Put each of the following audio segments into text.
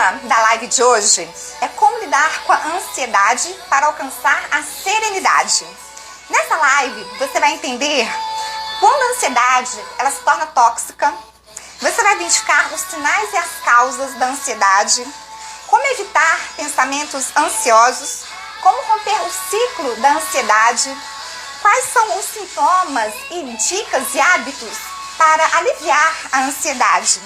tema da live de hoje é como lidar com a ansiedade para alcançar a serenidade. Nessa live você vai entender quando a ansiedade ela se torna tóxica, você vai identificar os sinais e as causas da ansiedade, como evitar pensamentos ansiosos, como romper o ciclo da ansiedade, quais são os sintomas e dicas e hábitos para aliviar a ansiedade.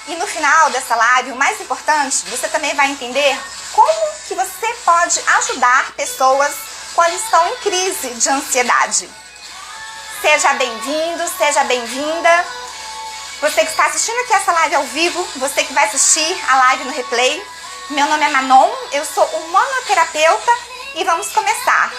E no final dessa live, o mais importante, você também vai entender como que você pode ajudar pessoas quando estão em crise de ansiedade. Seja bem-vindo, seja bem-vinda. Você que está assistindo aqui essa live ao vivo, você que vai assistir a live no replay. Meu nome é Manon, eu sou humanoterapeuta e vamos começar.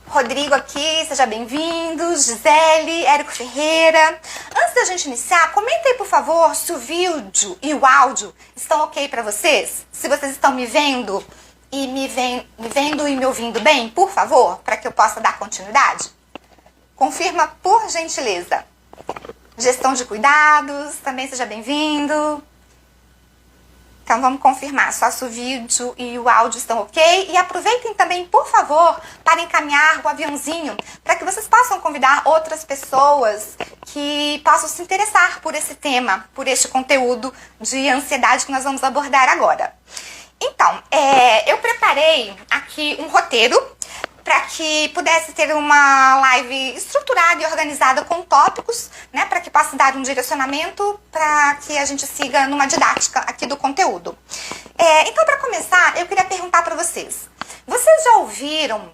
Rodrigo aqui, seja bem-vindo, Gisele, Érico Ferreira. Antes da gente iniciar, comenta aí, por favor, se o vídeo e o áudio estão ok para vocês. Se vocês estão me vendo e me ouvindo bem, por favor, para que eu possa dar continuidade. Confirma, por gentileza. Gestão de cuidados, também seja bem-vindo. Então vamos confirmar só se o vídeo e o áudio estão ok. E aproveitem também, por favor, para encaminhar o aviãozinho para que vocês possam convidar outras pessoas que possam se interessar por esse tema, por este conteúdo de ansiedade que nós vamos abordar agora. Então, eu preparei aqui um roteiro para que pudesse ter uma live estruturada e organizada com tópicos, né, para que possa dar um direcionamento para que a gente siga numa didática aqui do conteúdo. Então, para começar, eu queria perguntar para vocês. Vocês já ouviram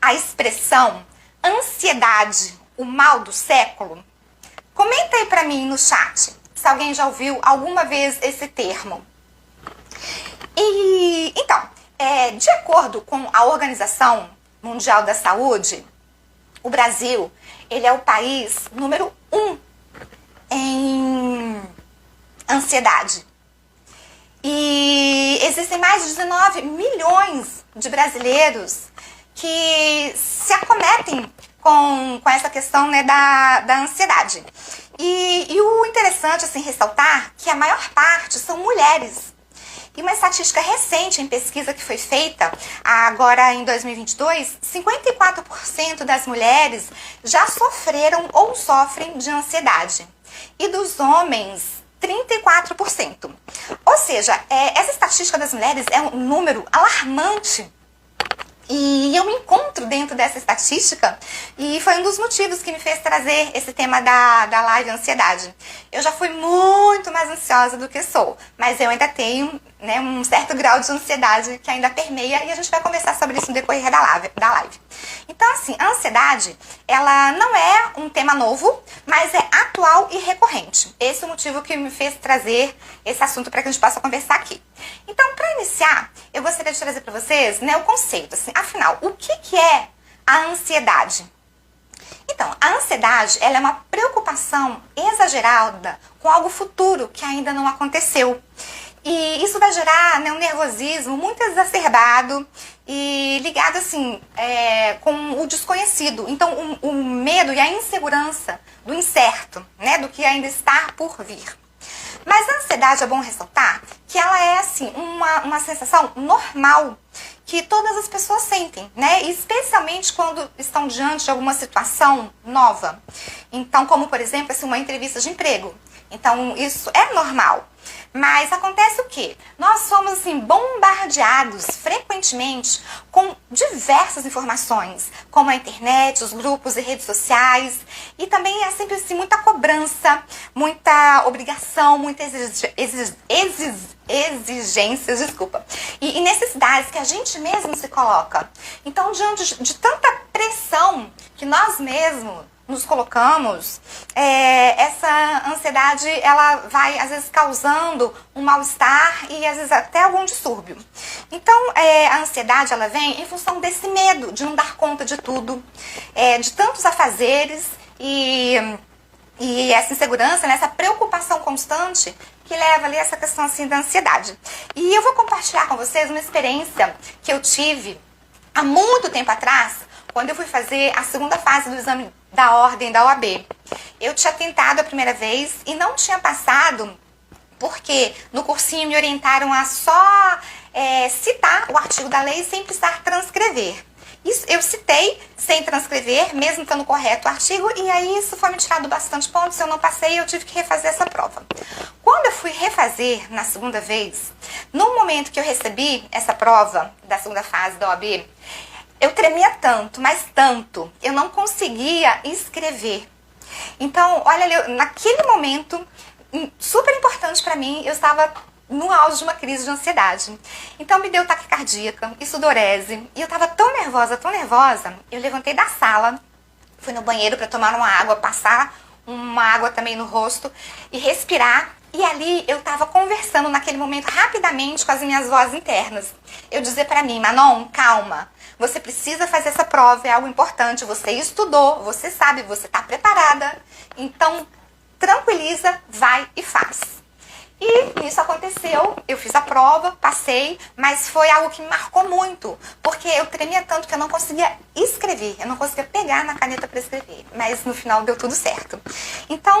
a expressão ansiedade, o mal do século? Comenta aí para mim no chat se alguém já ouviu alguma vez esse termo. Então, de acordo com a Organização Mundial da Saúde, o Brasil, ele é o país número 1 em ansiedade. E existem mais de 19 milhões de brasileiros que se acometem com essa questão, né, da ansiedade. E o interessante, assim, ressaltar que a maior parte são mulheres. E uma estatística recente em pesquisa que foi feita agora em 2022, 54% das mulheres já sofreram ou sofrem de ansiedade. E dos homens, 34%. Ou seja, essa estatística das mulheres é um número alarmante. E eu me encontro dentro dessa estatística e foi um dos motivos que me fez trazer esse tema da live ansiedade. Eu já fui muito mais ansiosa do que sou, mas eu ainda tenho, né, um certo grau de ansiedade que ainda permeia e a gente vai conversar sobre isso no decorrer da live. Então, assim, a ansiedade, ela não é um tema novo, mas é atual e recorrente. Esse é o motivo que me fez trazer esse assunto para que a gente possa conversar aqui. Então, para iniciar, eu gostaria de trazer para vocês, né, o conceito. Assim, afinal, o que é a ansiedade? Então, a ansiedade ela é uma preocupação exagerada com algo futuro que ainda não aconteceu. E isso vai gerar, né, um nervosismo muito exacerbado e ligado assim, com o desconhecido. Então, o medo e a insegurança do incerto, né, do que ainda está por vir. Mas a ansiedade, é bom ressaltar que ela é assim, uma sensação normal que todas as pessoas sentem, né? Especialmente quando estão diante de alguma situação nova. Então, como por exemplo, assim, uma entrevista de emprego. Então, isso é normal. Mas acontece o quê? Nós somos assim, bombardeados frequentemente com diversas informações, como a internet, os grupos e redes sociais. E também é sempre assim, muita cobrança, muita obrigação, muitas exigências, desculpa. E necessidades que a gente mesmo se coloca. Então, diante de tanta pressão que nós mesmos nos colocamos, essa ansiedade, ela vai, às vezes, causando um mal-estar e, às vezes, até algum distúrbio. Então, a ansiedade, ela vem em função desse medo de não dar conta de tudo, de tantos afazeres e essa insegurança, né, essa preocupação constante que leva ali a essa questão, assim, da ansiedade. E eu vou compartilhar com vocês uma experiência que eu tive há muito tempo atrás, quando eu fui fazer a segunda fase do exame da ordem da OAB. eu tinha tentado a primeira vez e não tinha passado, porque no cursinho me orientaram a só citar o artigo da lei sem precisar transcrever. Isso, eu citei sem transcrever, mesmo estando correto o artigo, e aí isso foi me tirado bastante pontos, eu não passei e eu tive que refazer essa prova. Quando eu fui refazer na segunda vez, no momento que eu recebi essa prova da segunda fase da OAB, eu tremia tanto, mas tanto, eu não conseguia escrever. Então, olha ali, naquele momento, super importante para mim, eu estava no auge de uma crise de ansiedade. Então me deu taquicardíaca e sudorese. E eu tava tão nervosa, eu levantei da sala, fui no banheiro para tomar uma água, passar uma água também no rosto e respirar. E ali eu tava conversando naquele momento rapidamente com as minhas vozes internas. Eu dizia para mim, Manon, calma, você precisa fazer essa prova, é algo importante, você estudou, você sabe, você tá preparada. Então tranquiliza, vai e faz. E isso aconteceu, eu fiz a prova, passei, mas foi algo que me marcou muito, porque eu tremia tanto que eu não conseguia escrever, eu não conseguia pegar na caneta para escrever, mas no final deu tudo certo. Então,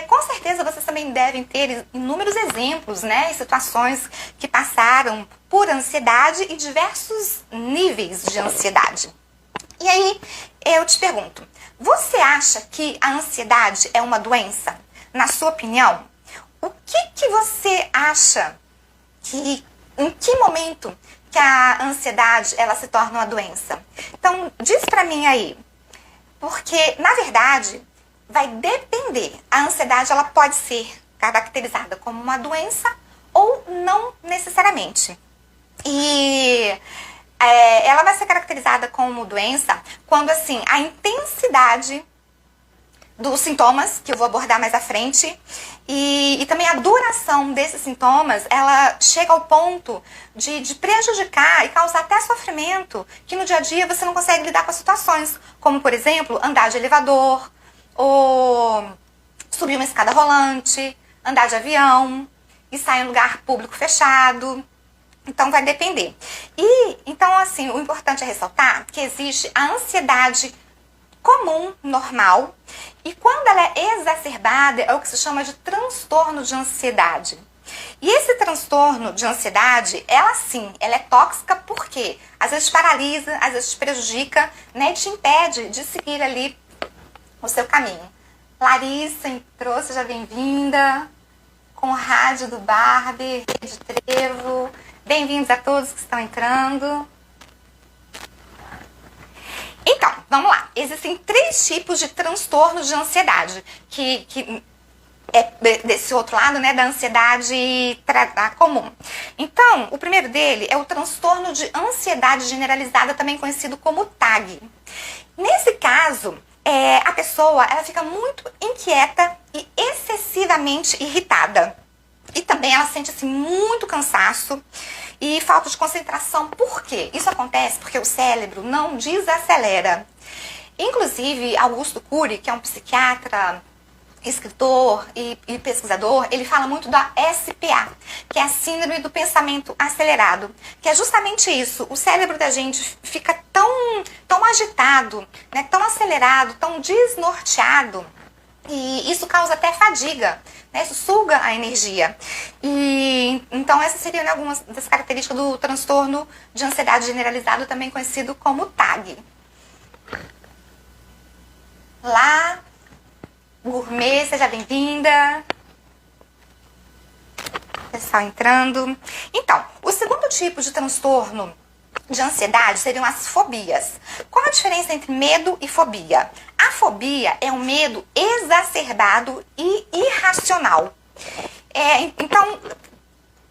com certeza vocês também devem ter inúmeros exemplos, né, situações que passaram por ansiedade e diversos níveis de ansiedade. E aí, eu te pergunto, você acha que a ansiedade é uma doença? Na sua opinião? O que você acha em que momento que a ansiedade ela se torna uma doença? Então, diz pra mim aí, porque na verdade vai depender. A ansiedade ela pode ser caracterizada como uma doença ou não necessariamente. E ela vai ser caracterizada como doença quando assim a intensidade dos sintomas, que eu vou abordar mais à frente, e também a duração desses sintomas, ela chega ao ponto de prejudicar e causar até sofrimento, que no dia a dia você não consegue lidar com as situações, como, por exemplo, andar de elevador, ou subir uma escada rolante, andar de avião, e sair em um lugar público fechado. Então, vai depender. E, então, assim, o importante é ressaltar que existe a ansiedade comum, normal, e quando ela é exacerbada, é o que se chama de transtorno de ansiedade. E esse transtorno de ansiedade, ela sim, ela é tóxica porque às vezes paralisa, às vezes te prejudica, né, e te impede de seguir ali o seu caminho. Larissa entrou, seja bem-vinda. Conrado do Barbie, de Trevo, bem-vindos a todos que estão entrando. Então, vamos lá. Existem 3 tipos de transtornos de ansiedade, que é desse outro lado, né, da ansiedade comum. Então, o primeiro dele é o transtorno de ansiedade generalizada, também conhecido como TAG. Nesse caso, a pessoa ela fica muito inquieta e excessivamente irritada. E também ela sente assim, muito cansaço e falta de concentração. Por quê? Isso acontece porque o cérebro não desacelera. Inclusive, Augusto Cury, que é um psiquiatra, escritor e pesquisador, ele fala muito da SPA, que é a síndrome do pensamento acelerado, que é justamente isso. O cérebro da gente fica tão agitado, né, tão acelerado, tão desnorteado, e isso causa até fadiga, né, isso suga a energia. E então essas seriam algumas das características do transtorno de ansiedade generalizado, também conhecido como TAG. Lá, Gourmet, seja bem-vinda. Pessoal entrando. Então, o segundo tipo de transtorno de ansiedade seriam as fobias. Qual a diferença entre medo e fobia? A fobia é um medo exacerbado e irracional. Então,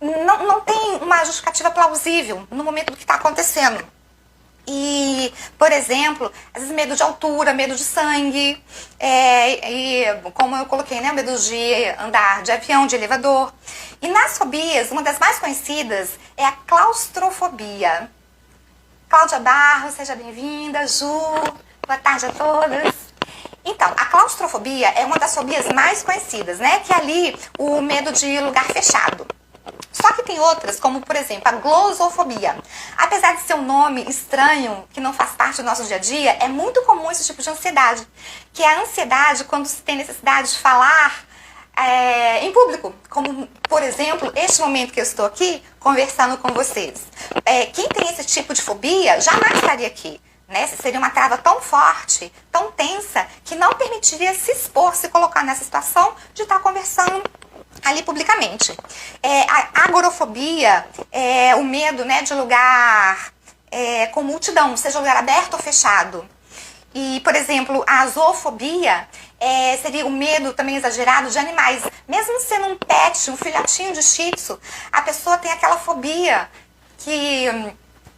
não tem uma justificativa plausível no momento do que está acontecendo. E, por exemplo, às vezes medo de altura, medo de sangue, e como eu coloquei, né, medo de andar de avião, de elevador. E nas fobias, uma das mais conhecidas é a claustrofobia. Cláudia Barros, seja bem-vinda. Ju, boa tarde a todas. Então, a claustrofobia é uma das fobias mais conhecidas, né, que é ali o medo de lugar fechado. Só que tem outras, como por exemplo a glosofobia. Apesar de ser um nome estranho, que não faz parte do nosso dia a dia, é muito comum esse tipo de ansiedade. Que é a ansiedade quando se tem necessidade de falar em público. Como, por exemplo, este momento que eu estou aqui conversando com vocês. Quem tem esse tipo de fobia jamais estaria aqui. Né? Seria uma trava tão forte, tão tensa, que não permitiria se expor, se colocar nessa situação de estar conversando ali publicamente. A agorafobia é o medo, né, de lugar com multidão, seja lugar aberto ou fechado. E, por exemplo, a zoofobia seria o medo também exagerado de animais. Mesmo sendo um pet, um filhotinho de shih tzu, a pessoa tem aquela fobia que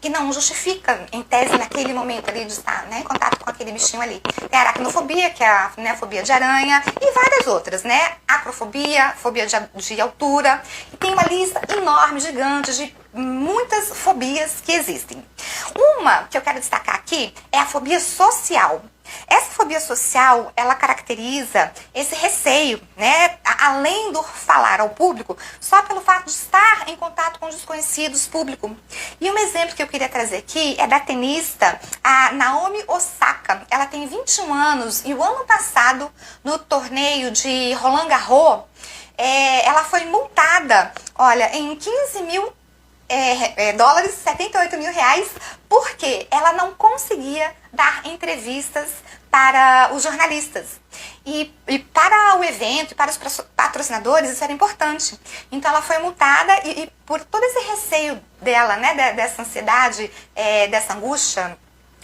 não justifica, em tese, naquele momento ali de estar, né, em contato com aquele bichinho ali. Tem a aracnofobia, que é a, né, a fobia de aranha, e várias outras, né? Acrofobia, fobia de altura. E tem uma lista enorme, gigante, de muitas fobias que existem. Uma que eu quero destacar aqui é a fobia social. Essa fobia social, ela caracteriza esse receio, né, além do falar ao público, só pelo fato de estar em contato com desconhecidos público. E um exemplo que eu queria trazer aqui é da tenista a Naomi Osaka. Ela tem 21 anos e o ano passado, no torneio de Roland Garros, ela foi multada, olha, em 15 mil dólares, 78 mil reais, porque ela não conseguia dar entrevistas para os jornalistas. E para o evento, e para os patrocinadores, isso era importante. Então ela foi multada e por todo esse receio dela, né, dessa ansiedade, dessa angústia,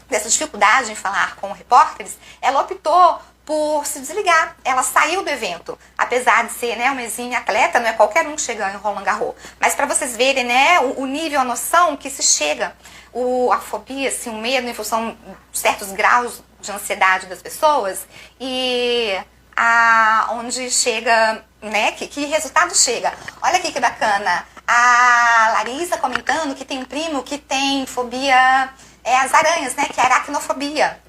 dessa dificuldade em falar com repórteres, ela optou por se desligar. Ela saiu do evento, apesar de ser, né, uma exímia atleta, não é qualquer um que chega em Roland Garros. Mas para vocês verem, né, o nível, a noção que se chega, a fobia, assim, o medo em função de certos graus de ansiedade das pessoas e onde chega, né, que resultado chega. Olha aqui que bacana, a Larissa comentando que tem um primo que tem fobia às aranhas, né, que é aracnofobia.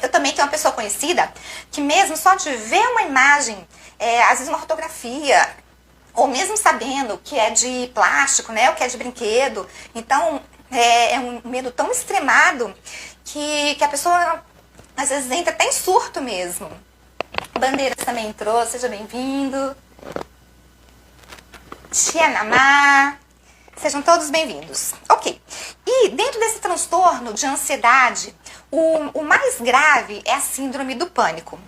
Eu também tenho uma pessoa conhecida que mesmo só de ver uma imagem, às vezes uma fotografia, ou mesmo sabendo que é de plástico, né, ou que é de brinquedo, então é um medo tão extremado que a pessoa às vezes entra até em surto mesmo. Bandeiras também entrou, seja bem-vindo. Tianamá, sejam todos bem-vindos. Ok, e dentro desse transtorno de ansiedade, o mais grave é a síndrome do pânico.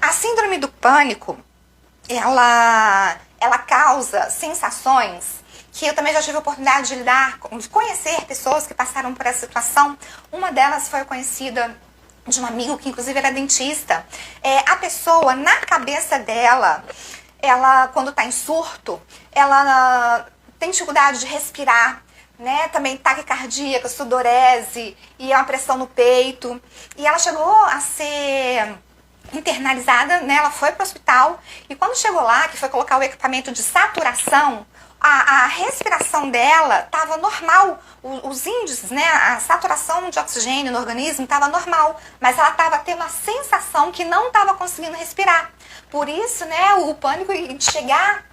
A síndrome do pânico, ela causa sensações que eu também já tive a oportunidade de lidar, de conhecer pessoas que passaram por essa situação. Uma delas foi conhecida de um amigo que inclusive era dentista. A pessoa, na cabeça dela, ela quando está em surto, ela tem dificuldade de respirar, né? Também taquicardíaca, sudorese e uma pressão no peito. E ela chegou a ser internalizada, né? Ela foi para o hospital e quando chegou lá, que foi colocar o equipamento de saturação, a respiração dela estava normal, os índices, né, a saturação de oxigênio no organismo estava normal, mas ela estava tendo a sensação que não estava conseguindo respirar. Por isso, né, o pânico de chegar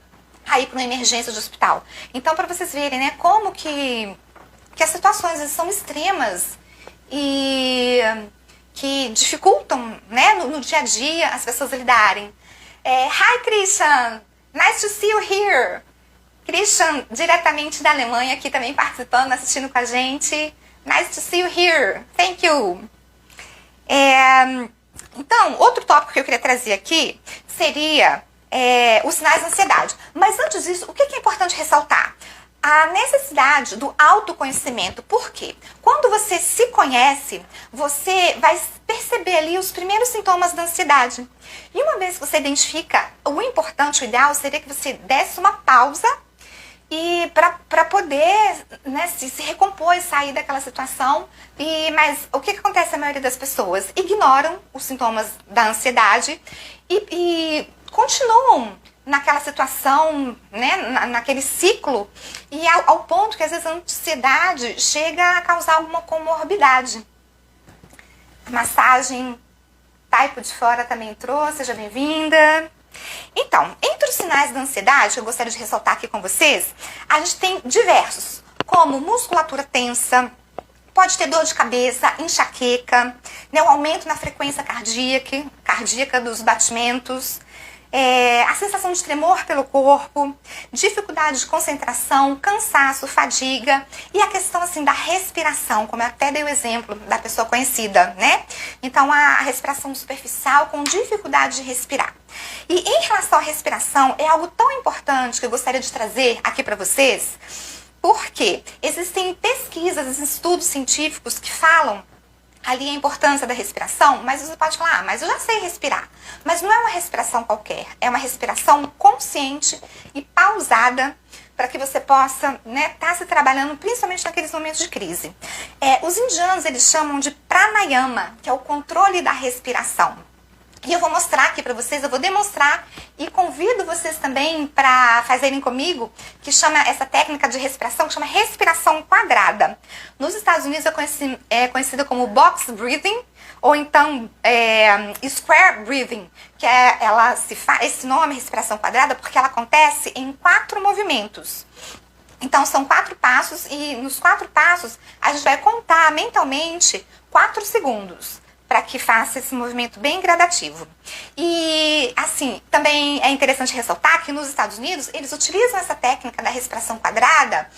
aí para uma emergência de hospital. Então, para vocês verem, né, como que as situações são extremas e que dificultam, né, no dia a dia as pessoas lidarem. Hi, Christian! Nice to see you here! Christian, diretamente da Alemanha, aqui também participando, assistindo com a gente. Nice to see you here. Thank you. Então, outro tópico que eu queria trazer aqui seria os sinais de ansiedade. Mas antes disso, o que é importante ressaltar? A necessidade do autoconhecimento. Por quê? Quando você se conhece, você vai perceber ali os primeiros sintomas da ansiedade. E uma vez que você identifica, o importante, o ideal seria que você desse uma pausa e para poder, né, se recompor e sair daquela situação. Mas o que acontece? A maioria das pessoas ignoram os sintomas da ansiedade e continuam naquela situação, né, naquele ciclo, e ao ponto que às vezes a ansiedade chega a causar alguma comorbidade. A massagem Taipo de Fora também entrou, seja bem-vinda. Então, entre os sinais da ansiedade, que eu gostaria de ressaltar aqui com vocês, a gente tem diversos, como musculatura tensa, pode ter dor de cabeça, enxaqueca, né, um aumento na frequência cardíaca dos batimentos, a sensação de tremor pelo corpo, dificuldade de concentração, cansaço, fadiga e a questão assim da respiração, como eu até dei o exemplo da pessoa conhecida, né? Então a respiração superficial com dificuldade de respirar. E em relação à respiração, é algo tão importante que eu gostaria de trazer aqui para vocês, porque existem pesquisas, estudos científicos que falam ali a importância da respiração, mas você pode falar, mas eu já sei respirar. Mas não é uma respiração qualquer, é uma respiração consciente e pausada para que você possa, né, tá se trabalhando principalmente naqueles momentos de crise. Os indianos, eles chamam de pranayama, que é o controle da respiração. E eu vou mostrar aqui para vocês, eu vou demonstrar e convido vocês também para fazerem comigo, que chama essa técnica de respiração, que chama respiração quadrada. Nos Estados Unidos é conhecida como box breathing, ou então square breathing, que esse nome, respiração quadrada, porque ela acontece em 4 movimentos. Então são 4 passos e nos 4 passos a gente vai contar mentalmente 4 segundos. Para que faça esse movimento bem gradativo. E, assim, também é interessante ressaltar que nos Estados Unidos, eles utilizam essa técnica da respiração quadrada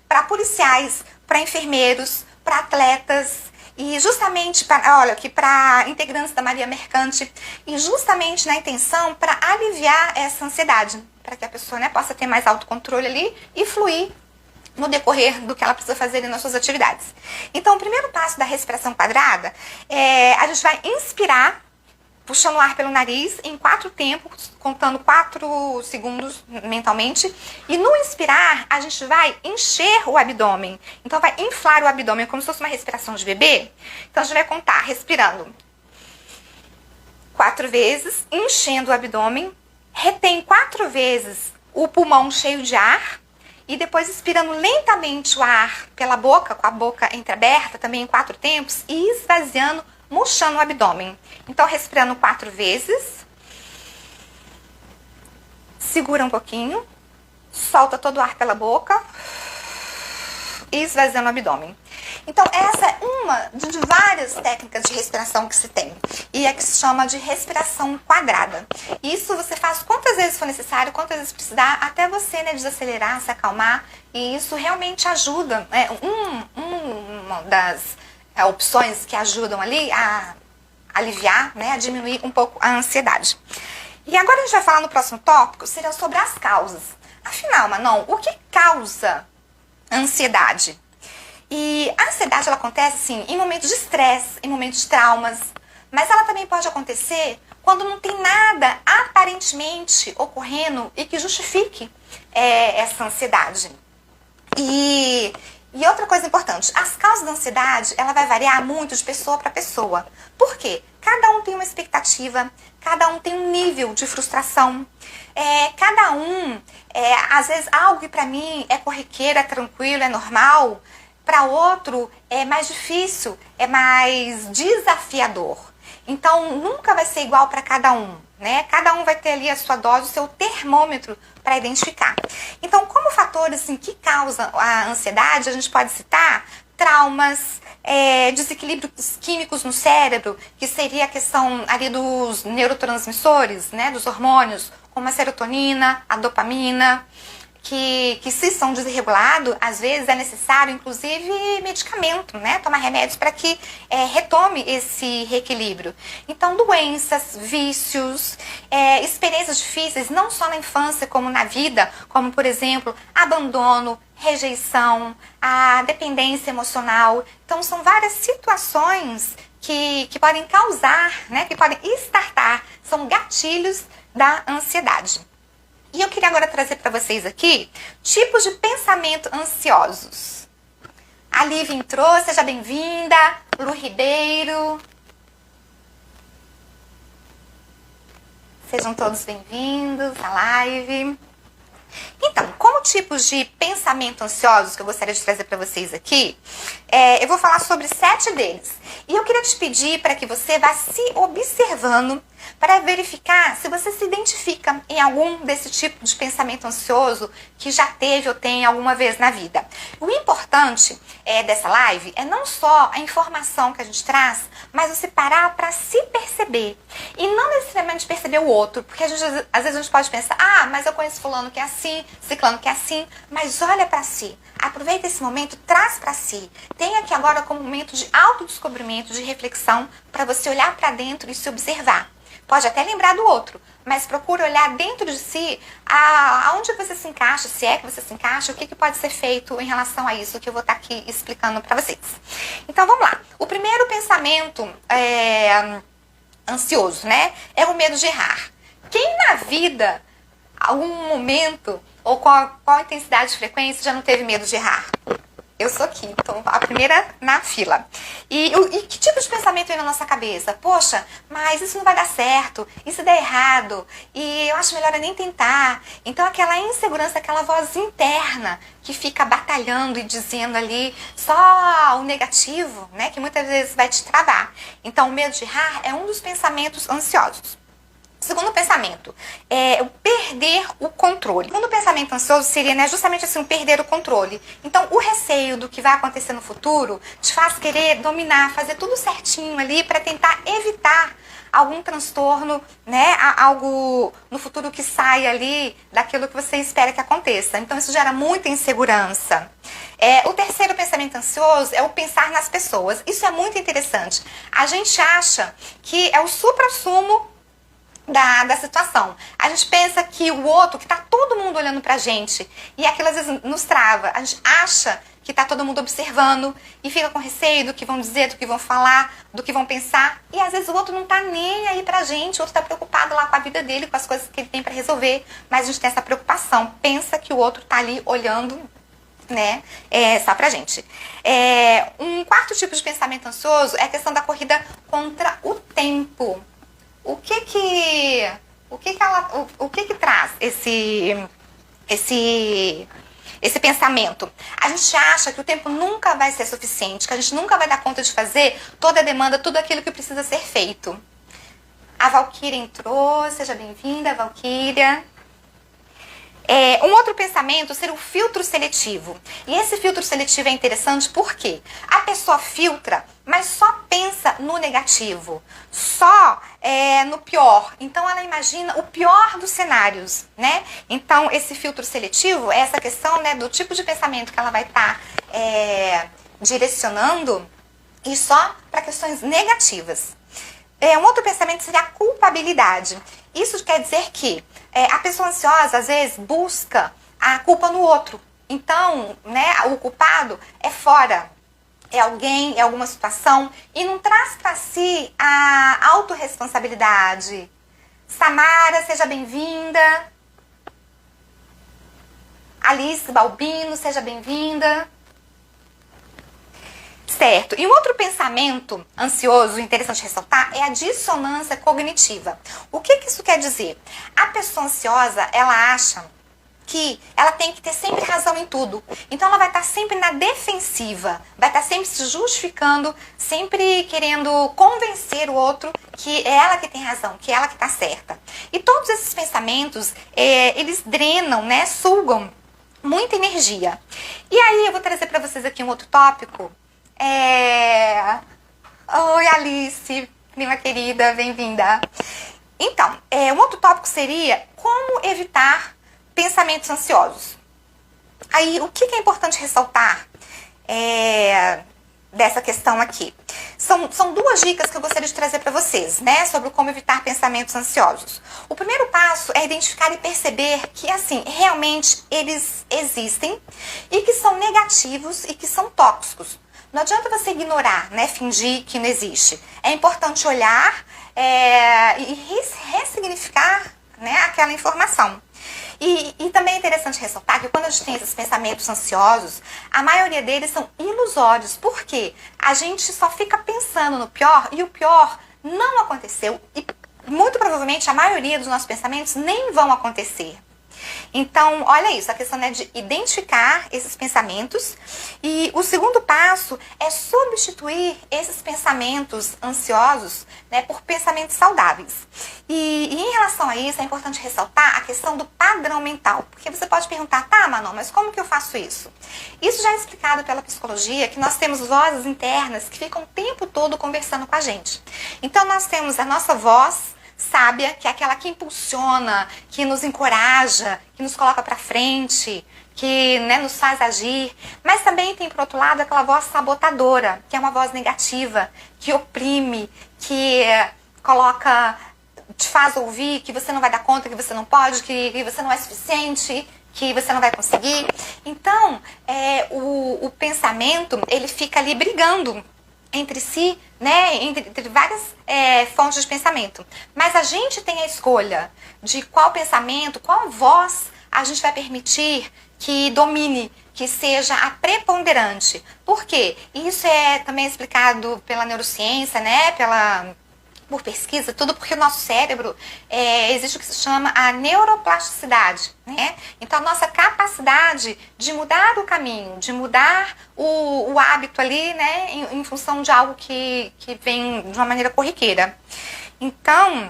para policiais, para enfermeiros, para atletas, e justamente para integrantes da Marinha Mercante, e justamente na intenção para aliviar essa ansiedade, para que a pessoa, né, possa ter mais autocontrole ali e fluir no decorrer do que ela precisa fazer nas suas atividades. Então, o primeiro passo da respiração quadrada a gente vai inspirar, puxando o ar pelo nariz em 4 tempos, contando 4 segundos mentalmente. E no inspirar, a gente vai encher o abdômen. Então, vai inflar o abdômen, como se fosse uma respiração de bebê. Então, a gente vai contar, respirando 4 vezes, enchendo o abdômen. Retém 4 vezes o pulmão cheio de ar. E depois expirando lentamente o ar pela boca, com a boca entreaberta, também em 4 tempos, e esvaziando, murchando o abdômen. Então, respirando 4 vezes. Segura um pouquinho. Solta todo o ar pela boca. E esvaziando o abdômen. Então, essa é uma de várias técnicas de respiração que se tem. E é que se chama de respiração quadrada. Isso você faz quantas vezes for necessário, quantas vezes precisar, até você, né, desacelerar, se acalmar. E isso realmente ajuda. Uma das opções que ajudam ali a aliviar, né, a diminuir um pouco a ansiedade. E agora a gente vai falar no próximo tópico, seria sobre as causas. Afinal, Manon, o que causa ansiedade? E a ansiedade, ela acontece, assim, em momentos de estresse, em momentos de traumas. Mas ela também pode acontecer quando não tem nada aparentemente ocorrendo e que justifique essa ansiedade. E outra coisa importante, as causas da ansiedade, ela vai variar muito de pessoa para pessoa. Por quê? Cada um tem uma expectativa, cada um tem um nível de frustração. Cada um, às vezes, algo que para mim é corriqueiro, é tranquilo, é normal, para outro é mais difícil, é mais desafiador. Então, nunca vai ser igual para cada um, né? Cada um vai ter ali a sua dose, o seu termômetro para identificar. Então, como fatores assim, que causam a ansiedade, a gente pode citar traumas, desequilíbrios químicos no cérebro, que seria a questão ali dos neurotransmissores, né? Dos hormônios, como a serotonina, a dopamina, que se são desregulados, às vezes é necessário, inclusive, medicamento, né? Tomar remédios para que retome esse reequilíbrio. Então, doenças, vícios, experiências difíceis, não só na infância, como na vida, como, por exemplo, abandono, rejeição, a dependência emocional. Então, são várias situações que podem causar, né? Que podem startar, são gatilhos da ansiedade. E eu queria agora trazer para vocês aqui tipos de pensamento ansiosos. A Lívia entrou, seja bem-vinda. Lu Ribeiro. Sejam todos bem-vindos à live. Então, como tipos de pensamento ansiosos que eu gostaria de trazer para vocês aqui, eu vou falar sobre 7 deles. E eu queria te pedir para que você vá se observando para verificar se você se identifica em algum desse tipo de pensamento ansioso que já teve ou tem alguma vez na vida. O importante dessa live é não só a informação que a gente traz, mas você parar para se perceber. E não necessariamente perceber o outro, porque às vezes a gente pode pensar, mas eu conheço fulano que é assim, ciclano que é assim, mas olha para si. Aproveita esse momento, traz para si. Tenha aqui agora como momento de autodescobrimento, de reflexão, para você olhar para dentro e se observar. Pode até lembrar do outro, mas procure olhar dentro de si aonde você se encaixa, se é que você se encaixa, o que pode ser feito em relação a isso que eu vou estar aqui explicando para vocês. Então vamos lá. O primeiro pensamento ansioso, né? É o medo de errar. Quem na vida, algum momento, ou qual intensidade de frequência já não teve medo de errar? Eu sou aqui, então a primeira na fila. E que tipo de pensamento vem na nossa cabeça? Poxa, mas isso não vai dar certo, isso dá errado, e eu acho melhor eu nem tentar. Então aquela insegurança, aquela voz interna que fica batalhando e dizendo ali só o negativo, né, que muitas vezes vai te travar. Então o medo de errar é um dos pensamentos ansiosos. Segundo pensamento, é o perder o controle. O segundo pensamento ansioso seria, né, justamente assim, perder o controle. Então, o receio do que vai acontecer no futuro te faz querer dominar, fazer tudo certinho ali para tentar evitar algum transtorno, né, algo no futuro que saia ali daquilo que você espera que aconteça. Então, isso gera muita insegurança. O terceiro pensamento ansioso é o pensar nas pessoas. Isso é muito interessante. A gente acha que é o suprassumo da situação. A gente pensa que o outro, que tá todo mundo olhando pra gente, e aquilo às vezes nos trava. A gente acha que tá todo mundo observando e fica com receio do que vão dizer, do que vão falar, do que vão pensar, e às vezes o outro não tá nem aí pra gente, o outro tá preocupado lá com a vida dele, com as coisas que ele tem pra resolver, mas a gente tem essa preocupação, pensa que o outro tá ali olhando, né, só pra gente. Um quarto tipo de pensamento ansioso é a questão da corrida contra o tempo. O que traz esse pensamento? A gente acha que o tempo nunca vai ser suficiente, que a gente nunca vai dar conta de fazer toda a demanda, tudo aquilo que precisa ser feito. A Valquíria entrou, seja bem-vinda, Valquíria. Um outro pensamento seria o filtro seletivo. E esse filtro seletivo é interessante porque a pessoa filtra, mas só pensa no negativo, só no pior. Então ela imagina o pior dos cenários, né? Então esse filtro seletivo é essa questão, né, do tipo de pensamento que ela vai estar direcionando e só para questões negativas. Um outro pensamento seria a culpabilidade. Isso quer dizer que a pessoa ansiosa, às vezes, busca a culpa no outro. Então, né, o culpado é fora, é alguém, é alguma situação, e não traz para si a autorresponsabilidade. Samara, seja bem-vinda. Alice Balbino, seja bem-vinda. Certo. E um outro pensamento ansioso, interessante ressaltar, é a dissonância cognitiva. O que isso quer dizer? A pessoa ansiosa, ela acha que ela tem que ter sempre razão em tudo. Então ela vai estar sempre na defensiva, vai estar sempre se justificando, sempre querendo convencer o outro que é ela que tem razão, que é ela que está certa. E todos esses pensamentos, eles drenam, né, sugam muita energia. E aí eu vou trazer para vocês aqui um outro tópico. Oi, Alice, prima querida, bem-vinda. Então, um outro tópico seria como evitar pensamentos ansiosos. Aí, o que é importante ressaltar dessa questão aqui? São duas dicas que eu gostaria de trazer para vocês, né, sobre como evitar pensamentos ansiosos. O primeiro passo é identificar e perceber que, assim, realmente eles existem e que são negativos e que são tóxicos. Não adianta você ignorar, né, fingir que não existe. É importante olhar e ressignificar, né, aquela informação. E também é interessante ressaltar que quando a gente tem esses pensamentos ansiosos, a maioria deles são ilusórios. Por quê? A gente só fica pensando no pior e o pior não aconteceu. E muito provavelmente a maioria dos nossos pensamentos nem vão acontecer. Então, olha isso, a questão é de identificar esses pensamentos. E o segundo passo é substituir esses pensamentos ansiosos, né, por pensamentos saudáveis. E em relação a isso, é importante ressaltar a questão do padrão mental. Porque você pode perguntar, tá, Manon, mas como que eu faço isso? Isso já é explicado pela psicologia, que nós temos vozes internas que ficam o tempo todo conversando com a gente. Então, nós temos a nossa voz sábia, que é aquela que impulsiona, que nos encoraja, que nos coloca para frente, que, né, nos faz agir. Mas também tem, por outro lado, aquela voz sabotadora, que é uma voz negativa, que oprime, que coloca, te faz ouvir que você não vai dar conta, que você não pode, que você não é suficiente, que você não vai conseguir. Então, o pensamento, ele fica ali brigando entre si, né, entre várias fontes de pensamento. Mas a gente tem a escolha de qual pensamento, qual voz a gente vai permitir que domine, que seja a preponderante. Por quê? Isso é também explicado pela neurociência, né, por pesquisa, tudo porque o nosso cérebro existe o que se chama a neuroplasticidade, né? Então, a nossa capacidade de mudar o caminho, de mudar o hábito ali, né, em função de algo que vem de uma maneira corriqueira. Então,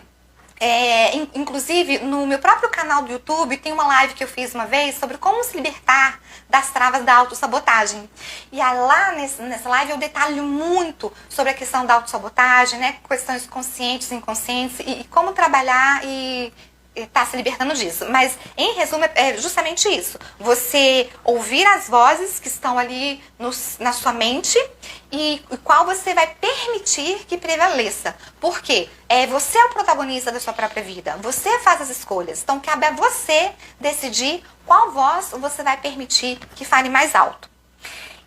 inclusive, no meu próprio canal do YouTube, tem uma live que eu fiz uma vez sobre como se libertar das travas da autossabotagem. E aí, lá nessa live eu detalho muito sobre a questão da autossabotagem, né, questões conscientes e inconscientes, e como trabalhar e tá se libertando disso. Mas, em resumo, é justamente isso. Você ouvir as vozes que estão ali na sua mente e qual você vai permitir que prevaleça. Por quê? Você é o protagonista da sua própria vida. Você faz as escolhas. Então, cabe a você decidir qual voz você vai permitir que fale mais alto.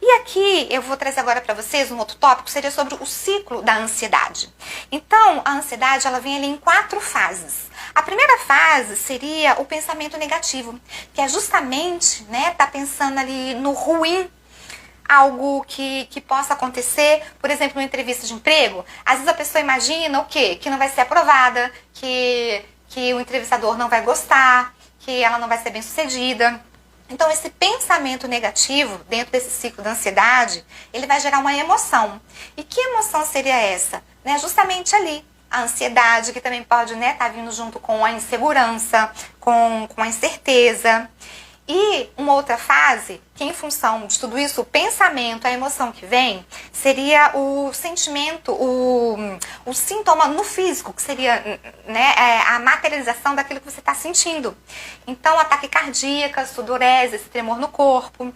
E aqui eu vou trazer agora para vocês um outro tópico, seria sobre o ciclo da ansiedade. Então, a ansiedade, ela vem ali em 4 fases. A primeira fase seria o pensamento negativo, que é justamente, né, tá pensando ali no ruim, algo que possa acontecer, por exemplo, numa entrevista de emprego. Às vezes a pessoa imagina o quê? Que não vai ser aprovada, que o entrevistador não vai gostar, que ela não vai ser bem-sucedida. Então, esse pensamento negativo, dentro desse ciclo da ansiedade, ele vai gerar uma emoção. E que emoção seria essa? Né? Justamente ali, a ansiedade, que também pode, né, tá vindo junto com a insegurança, com a incerteza. E uma outra fase, que em função de tudo isso, o pensamento, a emoção que vem, seria o sentimento, o sintoma no físico, que seria, né, a materialização daquilo que você está sentindo. Então, ataque cardíaco, sudorese, esse tremor no corpo,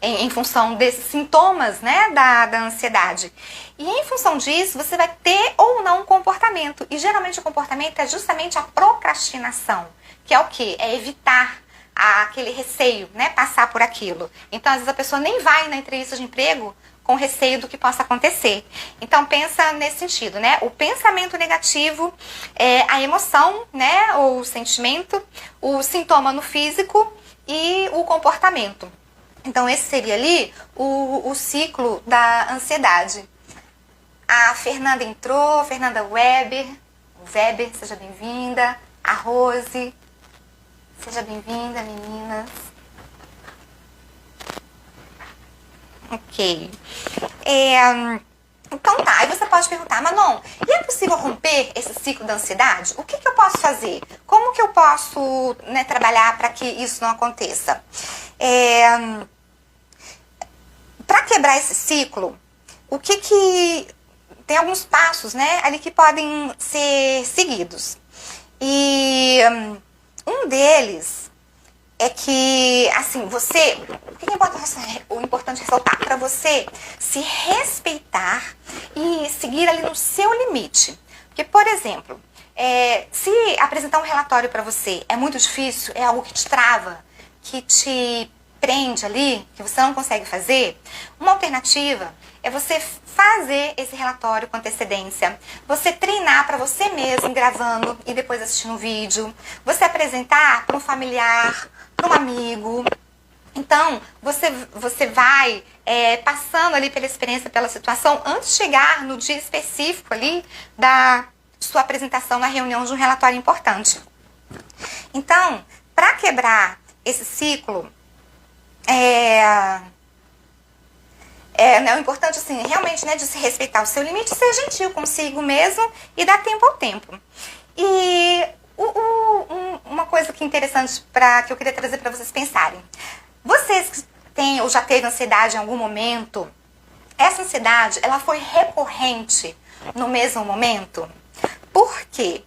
em função desses sintomas, né, da ansiedade. E em função disso, você vai ter ou não um comportamento. E geralmente o comportamento é justamente a procrastinação, que é o quê? É evitar aquele receio, né, passar por aquilo. Então, às vezes a pessoa nem vai na entrevista de emprego com receio do que possa acontecer. Então, pensa nesse sentido, né? O pensamento negativo, a emoção, né, ou o sentimento, o sintoma no físico e o comportamento. Então, esse seria ali o ciclo da ansiedade. A Fernanda entrou, Fernanda Weber, seja bem-vinda. A Rose, seja bem-vinda, meninas. Ok. Então tá, aí você pode perguntar, Manon, e é possível romper esse ciclo da ansiedade? O que eu posso fazer? Como que eu posso, né, trabalhar para que isso não aconteça? Para quebrar esse ciclo, tem alguns passos, né, ali que podem ser seguidos. E um deles é que, assim, o que é importante ressaltar? Para você se respeitar e seguir ali no seu limite. Porque, por exemplo, se apresentar um relatório para você é muito difícil, é algo que te trava, que te prende ali, que você não consegue fazer, uma alternativa é você fazer esse relatório com antecedência, você treinar para você mesmo, gravando e depois assistindo o vídeo, você apresentar para um familiar, para um amigo. Então, você vai passando ali pela experiência, pela situação, antes de chegar no dia específico ali da sua apresentação na reunião de um relatório importante. Então, para quebrar esse ciclo, né, o importante, assim, realmente, né, de se respeitar o seu limite, ser gentil consigo mesmo e dar tempo ao tempo. E uma coisa que é interessante que eu queria trazer para vocês pensarem. Vocês que têm ou já teve ansiedade em algum momento, essa ansiedade, ela foi recorrente no mesmo momento? Por quê?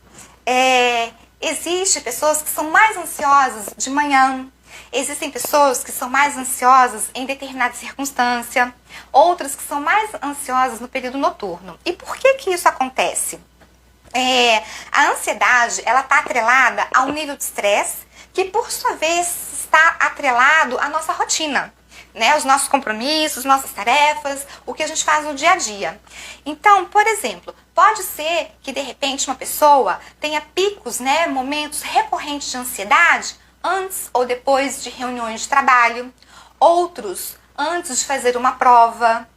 Existem pessoas que são mais ansiosas de manhã, existem pessoas que são mais ansiosas em determinada circunstância, outras que são mais ansiosas no período noturno. E por que que isso acontece? A ansiedade, ela está atrelada a um nível de estresse que, por sua vez, está atrelado à nossa rotina, né? Os nossos compromissos, nossas tarefas, o que a gente faz no dia a dia. Então, por exemplo, pode ser que, de repente, uma pessoa tenha picos, né, momentos recorrentes de ansiedade antes ou depois de reuniões de trabalho, outros antes de fazer uma prova,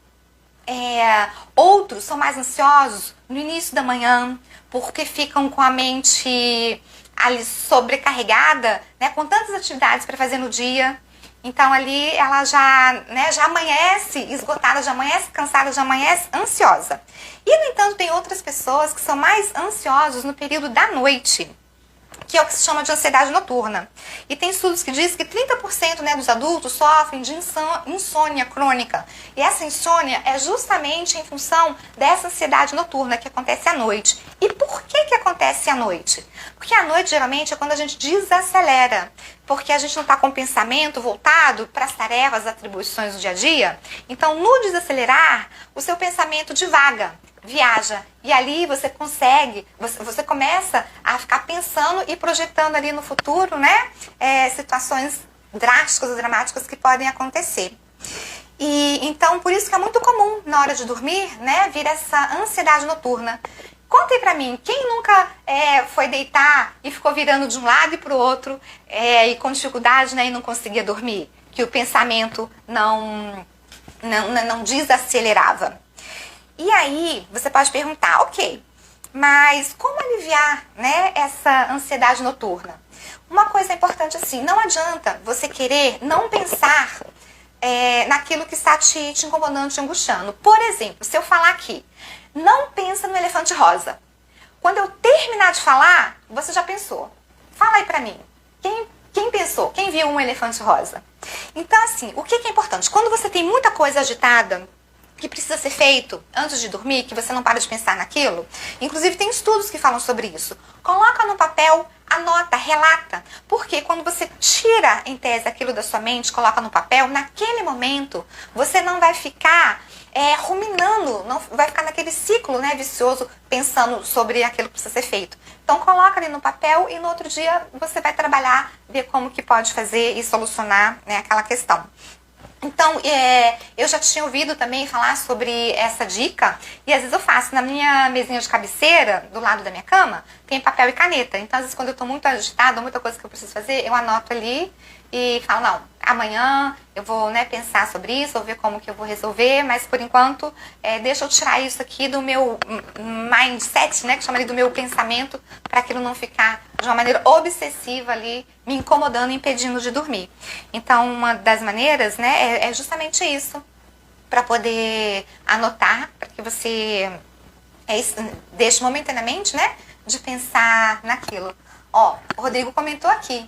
outros são mais ansiosos no início da manhã, porque ficam com a mente ali sobrecarregada, né, com tantas atividades para fazer no dia. Então ali ela já, né, já amanhece esgotada, já amanhece cansada, já amanhece ansiosa. E, no entanto, tem outras pessoas que são mais ansiosas no período da noite, que é o que se chama de ansiedade noturna. E tem estudos que dizem que 30%, né, dos adultos sofrem de insônia crônica. E essa insônia é justamente em função dessa ansiedade noturna que acontece à noite. E por que que acontece à noite? Porque à noite, geralmente, é quando a gente desacelera. Porque a gente não está com o pensamento voltado para as tarefas, as atribuições do dia a dia. Então, no desacelerar, o seu pensamento divaga, viaja. E ali você consegue, você começa a ficar pensando e projetando ali no futuro, né, situações drásticas ou dramáticas que podem acontecer. E então, por isso que é muito comum, na hora de dormir, né, vir essa ansiedade noturna. Contem pra mim, quem nunca foi deitar e ficou virando de um lado e pro outro e com dificuldade, né, e não conseguia dormir? Que o pensamento não desacelerava. E aí, você pode perguntar, ok, mas como aliviar, né, essa ansiedade noturna? Uma coisa importante assim, não adianta você querer não pensar naquilo que está te incomodando, te angustiando. Por exemplo, se eu falar aqui, não pensa no elefante rosa. Quando eu terminar de falar, você já pensou. Fala aí pra mim. Quem pensou? Quem viu um elefante rosa? Então, assim, o que é importante? Quando você tem muita coisa agitada que precisa ser feito antes de dormir, que você não para de pensar naquilo, inclusive tem estudos que falam sobre isso. Coloca no papel, anota, relata. Porque quando você tira, em tese, aquilo da sua mente, coloca no papel, naquele momento, você não vai ficar ruminando, não vai ficar naquele ciclo, né, vicioso, pensando sobre aquilo que precisa ser feito. Então coloca ali no papel e no outro dia você vai trabalhar, ver como que pode fazer e solucionar, né, aquela questão. Então, eu já tinha ouvido também falar sobre essa dica, e às vezes eu faço na minha mesinha de cabeceira, do lado da minha cama, tem papel e caneta. Então, às vezes, quando eu estou muito agitada, muita coisa que eu preciso fazer, eu anoto ali e falo, não, amanhã eu vou, né, pensar sobre isso, vou ver como que eu vou resolver, mas por enquanto, deixa eu tirar isso aqui do meu mindset, né, que chama ali do meu pensamento, para aquilo não ficar de uma maneira obsessiva ali, me incomodando, impedindo de dormir. Então, uma das maneiras, né, é justamente isso, para poder anotar, para que você deixe momentaneamente, né, de pensar naquilo. Ó, o Rodrigo comentou aqui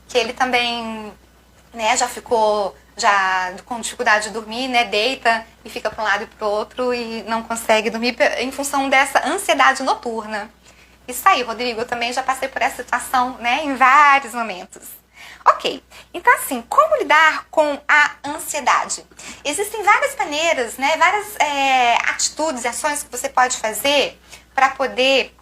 que ele também, né, já ficou com dificuldade de dormir, né, deita e fica para um lado e para o outro e não consegue dormir em função dessa ansiedade noturna. Isso aí, Rodrigo, eu também já passei por essa situação, né, em vários momentos. Ok, então assim, como lidar com a ansiedade? Existem várias maneiras, né, várias atitudes e ações que você pode fazer para poder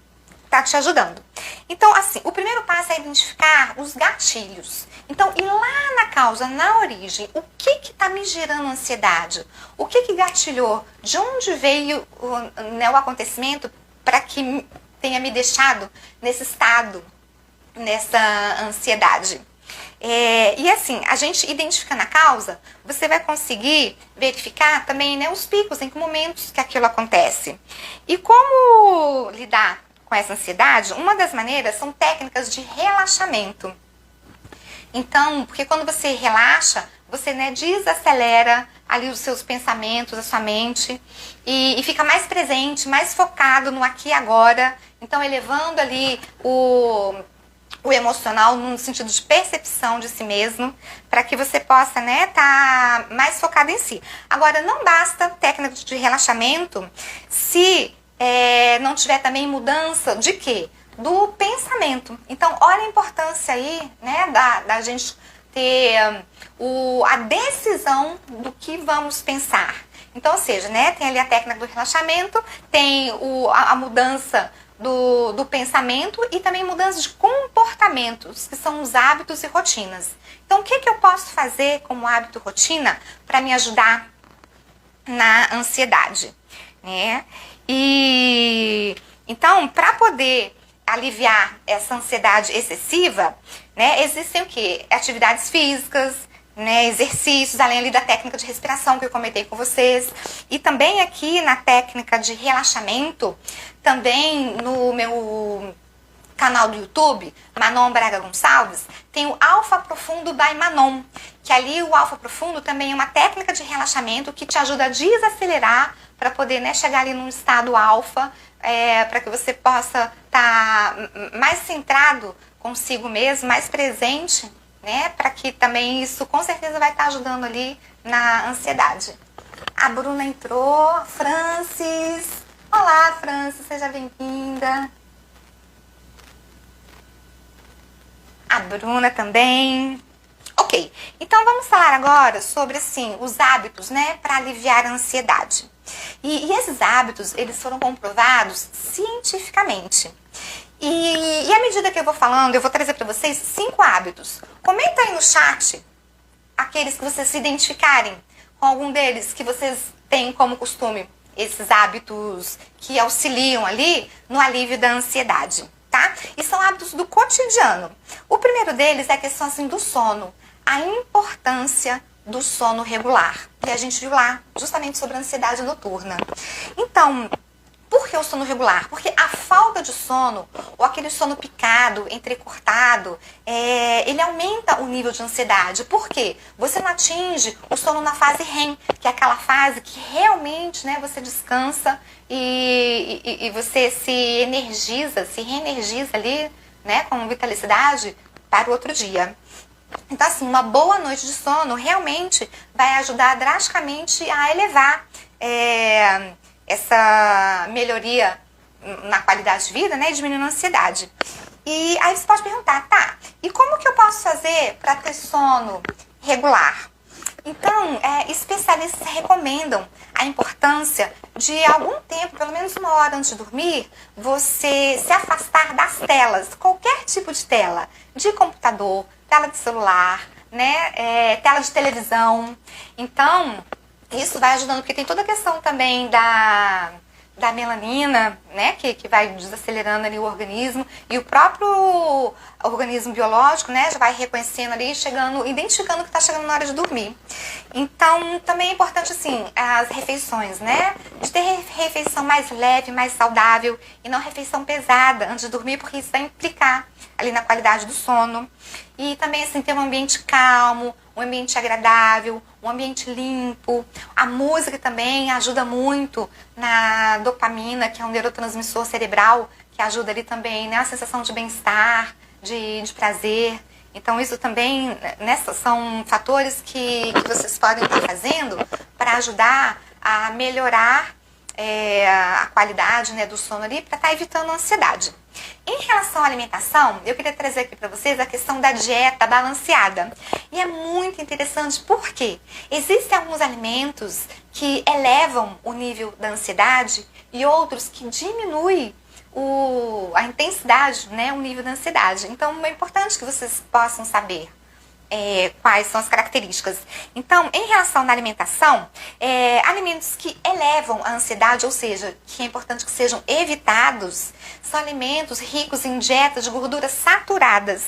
estar te ajudando. Então, assim, o primeiro passo é identificar os gatilhos. Então, ir lá na causa, na origem, o que está me gerando ansiedade? O que gatilhou? De onde veio o acontecimento para que tenha me deixado nesse estado, nessa ansiedade? E assim, a gente identificando a causa, você vai conseguir verificar também, né, os picos, em que momentos que aquilo acontece. E como lidar com essa ansiedade, uma das maneiras são técnicas de relaxamento. Então, porque quando você relaxa, você, né, desacelera ali os seus pensamentos, a sua mente, e fica mais presente, mais focado no aqui e agora. Então, elevando ali o emocional no sentido de percepção de si mesmo, para que você possa, né, tá mais focado em si. Agora, não basta técnica de relaxamento se não tiver também mudança de quê? Do pensamento. Então, olha a importância aí, né, da gente ter a decisão do que vamos pensar. Então, ou seja, né, tem ali a técnica do relaxamento, tem a mudança do pensamento e também mudança de comportamentos, que são os hábitos e rotinas. Então, o que eu posso fazer como hábito rotina para me ajudar na ansiedade, né? E então, para poder aliviar essa ansiedade excessiva, né, existem o quê? Atividades físicas, né, exercícios, além ali da técnica de respiração que eu comentei com vocês. E também aqui na técnica de relaxamento, também no meu canal do YouTube, Manon Braga Gonçalves, tem o Alfa Profundo by Manon, que ali o Alfa Profundo também é uma técnica de relaxamento que te ajuda a desacelerar para poder, né, chegar ali num estado alfa, para que você possa estar mais centrado consigo mesmo, mais presente, né, para que também isso com certeza vai estar ajudando ali na ansiedade. A Bruna entrou, Francis. Olá, Francis, seja bem-vinda. A Bruna também. Ok, então vamos falar agora sobre, assim, os hábitos, né, para aliviar a ansiedade. E esses hábitos, eles foram comprovados cientificamente. E à medida que eu vou falando, eu vou trazer para vocês 5 hábitos. Comenta aí no chat aqueles que vocês se identificarem com algum deles, que vocês têm como costume, esses hábitos que auxiliam ali no alívio da ansiedade, tá? E são hábitos do cotidiano. O primeiro deles é a questão, assim, do sono. A importância do sono regular. E a gente viu lá justamente sobre a ansiedade noturna. Então, por que o sono regular? Porque a falta de sono, ou aquele sono picado, entrecortado, ele aumenta o nível de ansiedade. Por quê? Você não atinge o sono na fase REM, que é aquela fase que realmente, né, você descansa e você se energiza, se reenergiza ali, né, com vitalicidade para o outro dia. Então, assim, uma boa noite de sono realmente vai ajudar drasticamente a elevar essa melhoria na qualidade de vida, né, e diminuindo a ansiedade. E aí você pode perguntar, tá, e como que eu posso fazer para ter sono regular? Então, especialistas recomendam a importância de algum tempo, pelo menos 1 hora antes de dormir, você se afastar das telas, qualquer tipo de tela, de computador, tela de celular, né, tela de televisão. Então, isso vai ajudando, porque tem toda a questão também da melanina, né, que vai desacelerando ali o organismo, e o próprio organismo biológico, né, já vai reconhecendo ali, identificando que está chegando na hora de dormir. Então, também é importante, assim, as refeições, né, de ter refeição mais leve, mais saudável, e não refeição pesada antes de dormir, porque isso vai implicar ali na qualidade do sono. E também, assim, ter um ambiente calmo, um ambiente agradável, um ambiente limpo. A música também ajuda muito na dopamina, que é um neurotransmissor cerebral, que ajuda ali também, né, a sensação de bem-estar, de prazer. Então, isso também, né, são fatores que vocês podem estar fazendo para ajudar a melhorar a qualidade, né, do sono ali, para estar evitando a ansiedade. Em relação à alimentação, eu queria trazer aqui para vocês a questão da dieta balanceada. E é muito interessante porque existem alguns alimentos que elevam o nível da ansiedade e outros que diminuem a intensidade, né, o nível da ansiedade. Então, é importante que vocês possam saber quais são as características. Então, em relação à alimentação, alimentos que elevam a ansiedade, ou seja, que é importante que sejam evitados, são alimentos ricos em dietas de gorduras saturadas.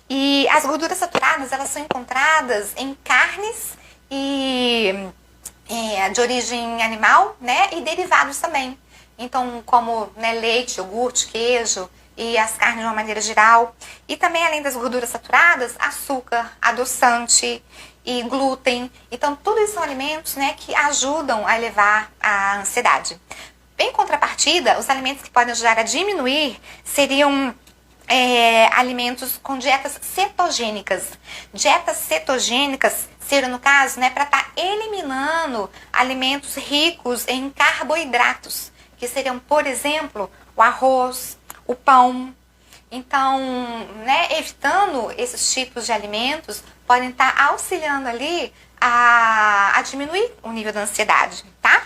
E as gorduras saturadas, elas são encontradas em carnes e de origem animal, né, e derivados também. então como, né, leite, iogurte, queijo e as carnes de uma maneira geral. E também, além das gorduras saturadas, açúcar, adoçante e glúten. Então, tudo isso são alimentos, né, que ajudam a elevar a ansiedade. Em contrapartida, os alimentos que podem ajudar a diminuir seriam alimentos com dietas cetogênicas. Dietas cetogênicas seriam, no caso, né, para estar eliminando alimentos ricos em carboidratos, que seriam, por exemplo, o arroz, o pão. Então, né, evitando esses tipos de alimentos, podem estar auxiliando ali a diminuir o nível da ansiedade, tá?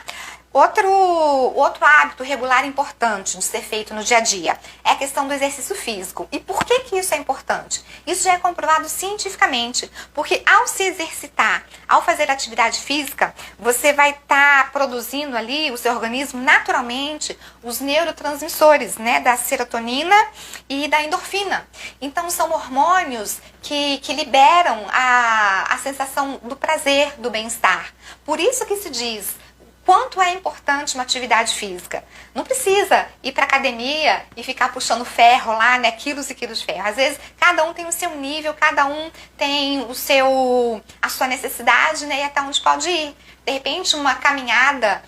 Outro hábito regular importante de ser feito no dia a dia é a questão do exercício físico. E por que isso é importante? Isso já é comprovado cientificamente, porque ao se exercitar, ao fazer atividade física, você vai estar produzindo ali, o seu organismo, naturalmente, os neurotransmissores, né, da serotonina e da endorfina. Então, são hormônios que liberam a sensação do prazer, do bem-estar. Por isso que se diz quanto é importante uma atividade física. Não precisa ir para academia e ficar puxando ferro lá, né, quilos e quilos de ferro. Às vezes, cada um tem o seu nível, cada um tem a sua necessidade, né, e até onde pode ir. De repente, uma caminhada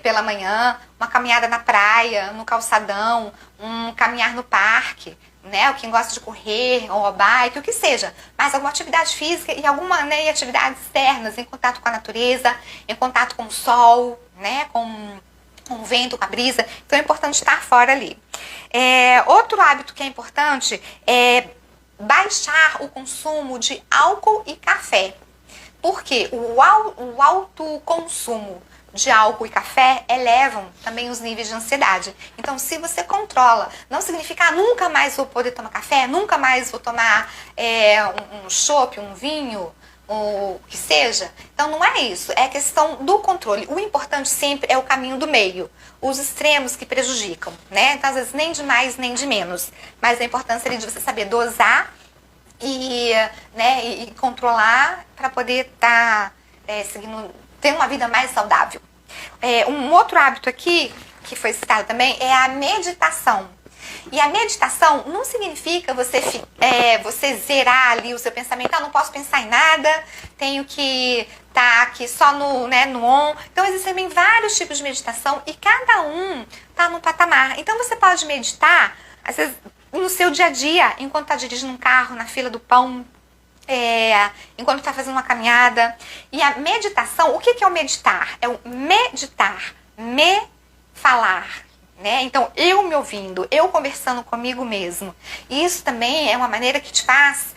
pela manhã, uma caminhada na praia, no calçadão, um caminhar no parque, né, quem gosta de correr, ou a bike, o que seja, mas alguma atividade física e e atividades externas, em contato com a natureza, em contato com o sol, né, com o vento, com a brisa. Então é importante estar fora ali. Outro hábito que é importante é baixar o consumo de álcool e café. Porque o alto consumo de álcool e café elevam também os níveis de ansiedade. Então, se você controla, não significa nunca mais vou poder tomar café, nunca mais vou tomar um chopp, um vinho, o que seja. Então, não é isso, é questão do controle. O importante sempre é o caminho do meio, os extremos que prejudicam, né? Então, às vezes, nem de mais, nem de menos. Mas a importância ali de você saber dosar e controlar para poder estar ter uma vida mais saudável. Um outro hábito aqui, que foi citado também, é a meditação. E a meditação não significa você zerar ali o seu pensamento. Não posso pensar em nada, tenho que estar aqui só no on. Então, existem também vários tipos de meditação e cada um está no patamar. Então, você pode meditar, às vezes, no seu dia a dia, enquanto está dirigindo um carro, na fila do pão, enquanto está fazendo uma caminhada. E a meditação, o que é o meditar? É o meditar, falar, né? Então, eu me ouvindo, eu conversando comigo mesmo. E isso também é uma maneira que te faz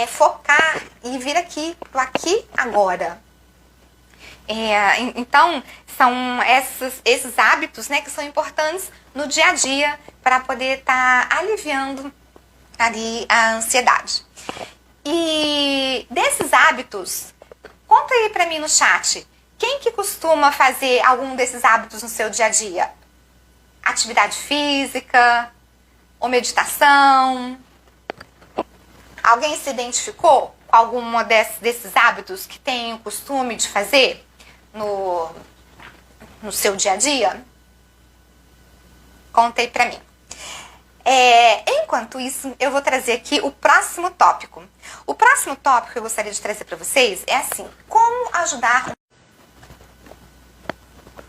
focar e vir aqui, pro aqui, agora. Então, são esses hábitos, né, que são importantes no dia a dia para poder estar aliviando ali a ansiedade. E desses hábitos, conta aí pra mim no chat, quem que costuma fazer algum desses hábitos no seu dia a dia? Atividade física ou meditação? Alguém se identificou com algum desses hábitos que tem o costume de fazer no seu dia a dia? Conta aí pra mim. Enquanto isso, eu vou trazer aqui o próximo tópico. O próximo tópico que eu gostaria de trazer para vocês é assim, como ajudar...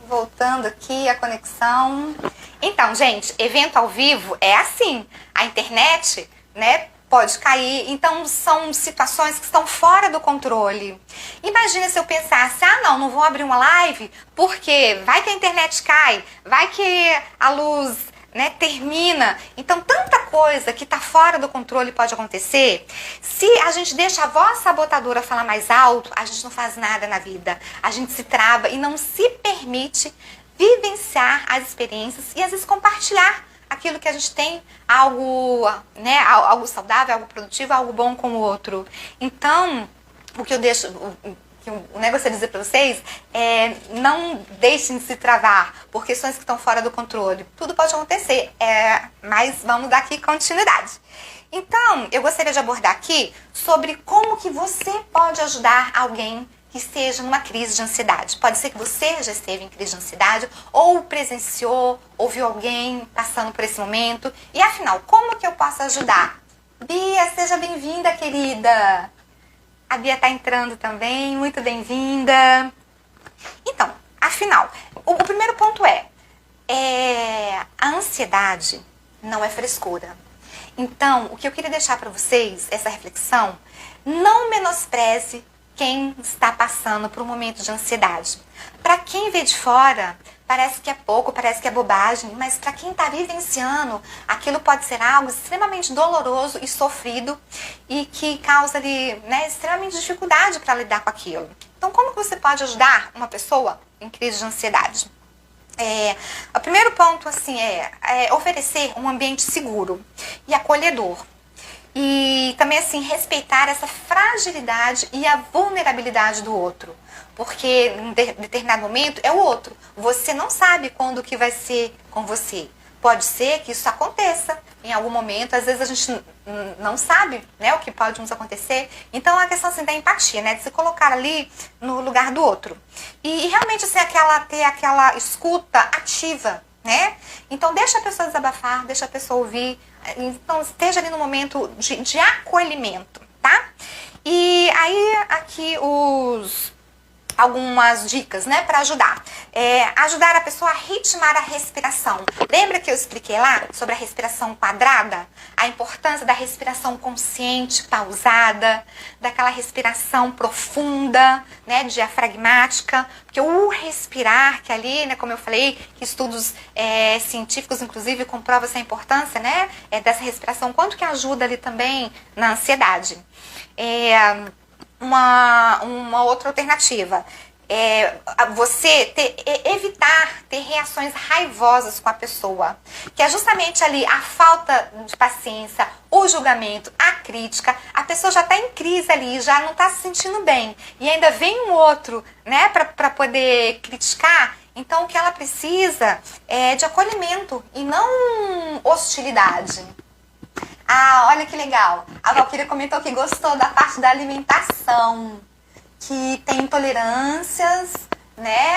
Voltando aqui a conexão. Então, gente, evento ao vivo é assim. A internet, né, pode cair. Então, são situações que estão fora do controle. Imagina se eu pensasse, não vou abrir uma live porque vai que a internet cai, vai que a luz... né, termina. Então, tanta coisa que está fora do controle pode acontecer. Se a gente deixa a voz sabotadora falar mais alto, a gente não faz nada na vida. A gente se trava e não se permite vivenciar as experiências e às vezes compartilhar aquilo que a gente tem, algo saudável, algo produtivo, algo bom com o outro. Então, o que eu deixo... que o negócio é dizer para vocês não deixem de se travar por questões que estão fora do controle. Tudo pode acontecer, mas vamos dar aqui continuidade. Então, eu gostaria de abordar aqui sobre como que você pode ajudar alguém que esteja numa crise de ansiedade. Pode ser que você já esteve em crise de ansiedade, ou presenciou, ou viu alguém passando por esse momento. E afinal, como que eu posso ajudar? Bia, seja bem-vinda, querida! A Bia está entrando também, muito bem-vinda! Então, afinal, o primeiro ponto é a ansiedade não é frescura. Então, o que eu queria deixar para vocês, essa reflexão, não menospreze quem está passando por um momento de ansiedade. Para quem vê de fora, parece que é pouco, parece que é bobagem, mas para quem está vivenciando, aquilo pode ser algo extremamente doloroso e sofrido e que causa ali, extremamente dificuldade para lidar com aquilo. Então, como que você pode ajudar uma pessoa em crise de ansiedade? O primeiro ponto assim, é oferecer um ambiente seguro e acolhedor. E também assim, respeitar essa fragilidade e a vulnerabilidade do outro. Porque em determinado momento é o outro. Você não sabe quando que vai ser com você. Pode ser que isso aconteça em algum momento. Às vezes a gente não sabe, o que pode nos acontecer. Então a questão assim, da empatia, de se colocar ali no lugar do outro. E realmente assim, ter aquela escuta ativa, Então deixa a pessoa desabafar, deixa a pessoa ouvir. Então esteja ali no momento de acolhimento, tá? E aí aqui algumas dicas, para ajudar. Ajudar a pessoa a ritmar a respiração. Lembra que eu expliquei lá sobre a respiração quadrada? A importância da respiração consciente, pausada, daquela respiração profunda, diafragmática. Porque o respirar, que ali, como eu falei, que estudos científicos, inclusive, comprovam essa importância, dessa respiração, quanto que ajuda ali também na ansiedade. Uma outra alternativa você evitar ter reações raivosas com a pessoa, que é justamente ali a falta de paciência, o julgamento, a crítica. A pessoa já está em crise ali, já não está se sentindo bem e ainda vem um outro, para poder criticar. Então o que ela precisa é de acolhimento e não hostilidade. Ah, olha que legal. A Valquíria comentou que gostou da parte da alimentação, que tem intolerâncias,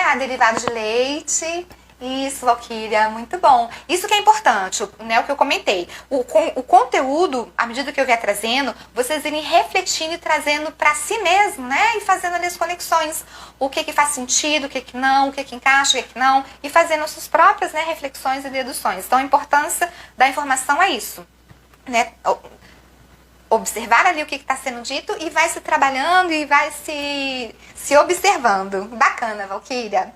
a derivados de leite. Isso, Valquíria, muito bom. Isso que é importante, o que eu comentei. O conteúdo, à medida que eu vier trazendo, vocês irem refletindo e trazendo para si mesmo, e fazendo ali as conexões. O que faz sentido, o que não, o que encaixa, o que não, e fazendo as suas próprias reflexões e deduções. Então, a importância da informação é isso. Observar ali o que está sendo dito e vai se trabalhando e vai se observando. Bacana, Valquíria.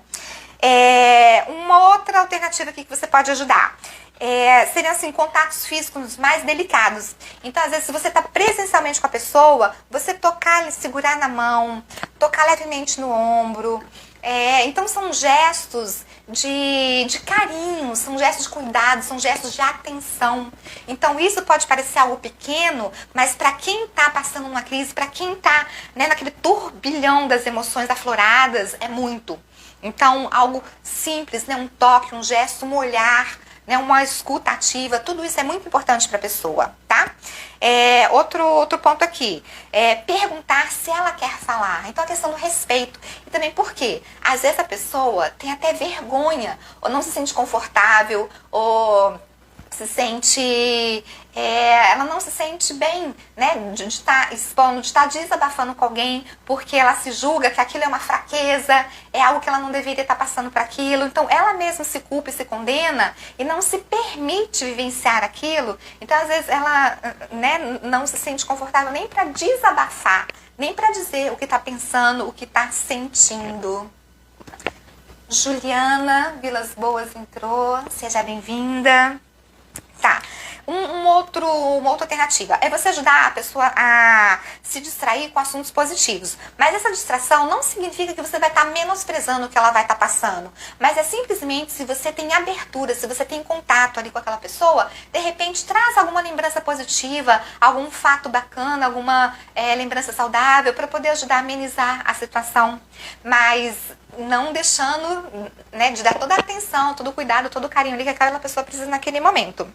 Uma outra alternativa aqui que você pode ajudar seriam assim, contatos físicos mais delicados. Então, às vezes, se você está presencialmente com a pessoa, você tocar, segurar na mão, tocar levemente no ombro. Então, são gestos de carinho, são gestos de cuidado, são gestos de atenção. Então, isso pode parecer algo pequeno, mas para quem está passando uma crise, para quem está naquele turbilhão das emoções afloradas, é muito. Então, algo simples, um toque, um gesto, um olhar, uma escuta ativa, tudo isso é muito importante para a pessoa, tá? Outro ponto aqui, perguntar se ela quer falar. Então, a questão do respeito. E também por quê? Às vezes a pessoa tem até vergonha, ou não se sente confortável, ou se sente... ela não se sente bem, de estar expondo, de estar desabafando com alguém, porque ela se julga que aquilo é uma fraqueza, é algo que ela não deveria estar passando por aquilo. Então, ela mesma se culpa e se condena e não se permite vivenciar aquilo. Então, às vezes, ela não se sente confortável nem para desabafar, nem para dizer o que está pensando, o que está sentindo. Juliana Vilas Boas entrou, seja bem-vinda. Tá. Uma outra alternativa é você ajudar a pessoa a se distrair com assuntos positivos. Mas essa distração não significa que você vai estar menosprezando o que ela vai estar passando. Mas é simplesmente se você tem abertura, se você tem contato ali com aquela pessoa, de repente traz alguma lembrança positiva, algum fato bacana, alguma lembrança saudável para poder ajudar a amenizar a situação. Mas não deixando de dar toda a atenção, todo o cuidado, todo o carinho ali que aquela pessoa precisa naquele momento.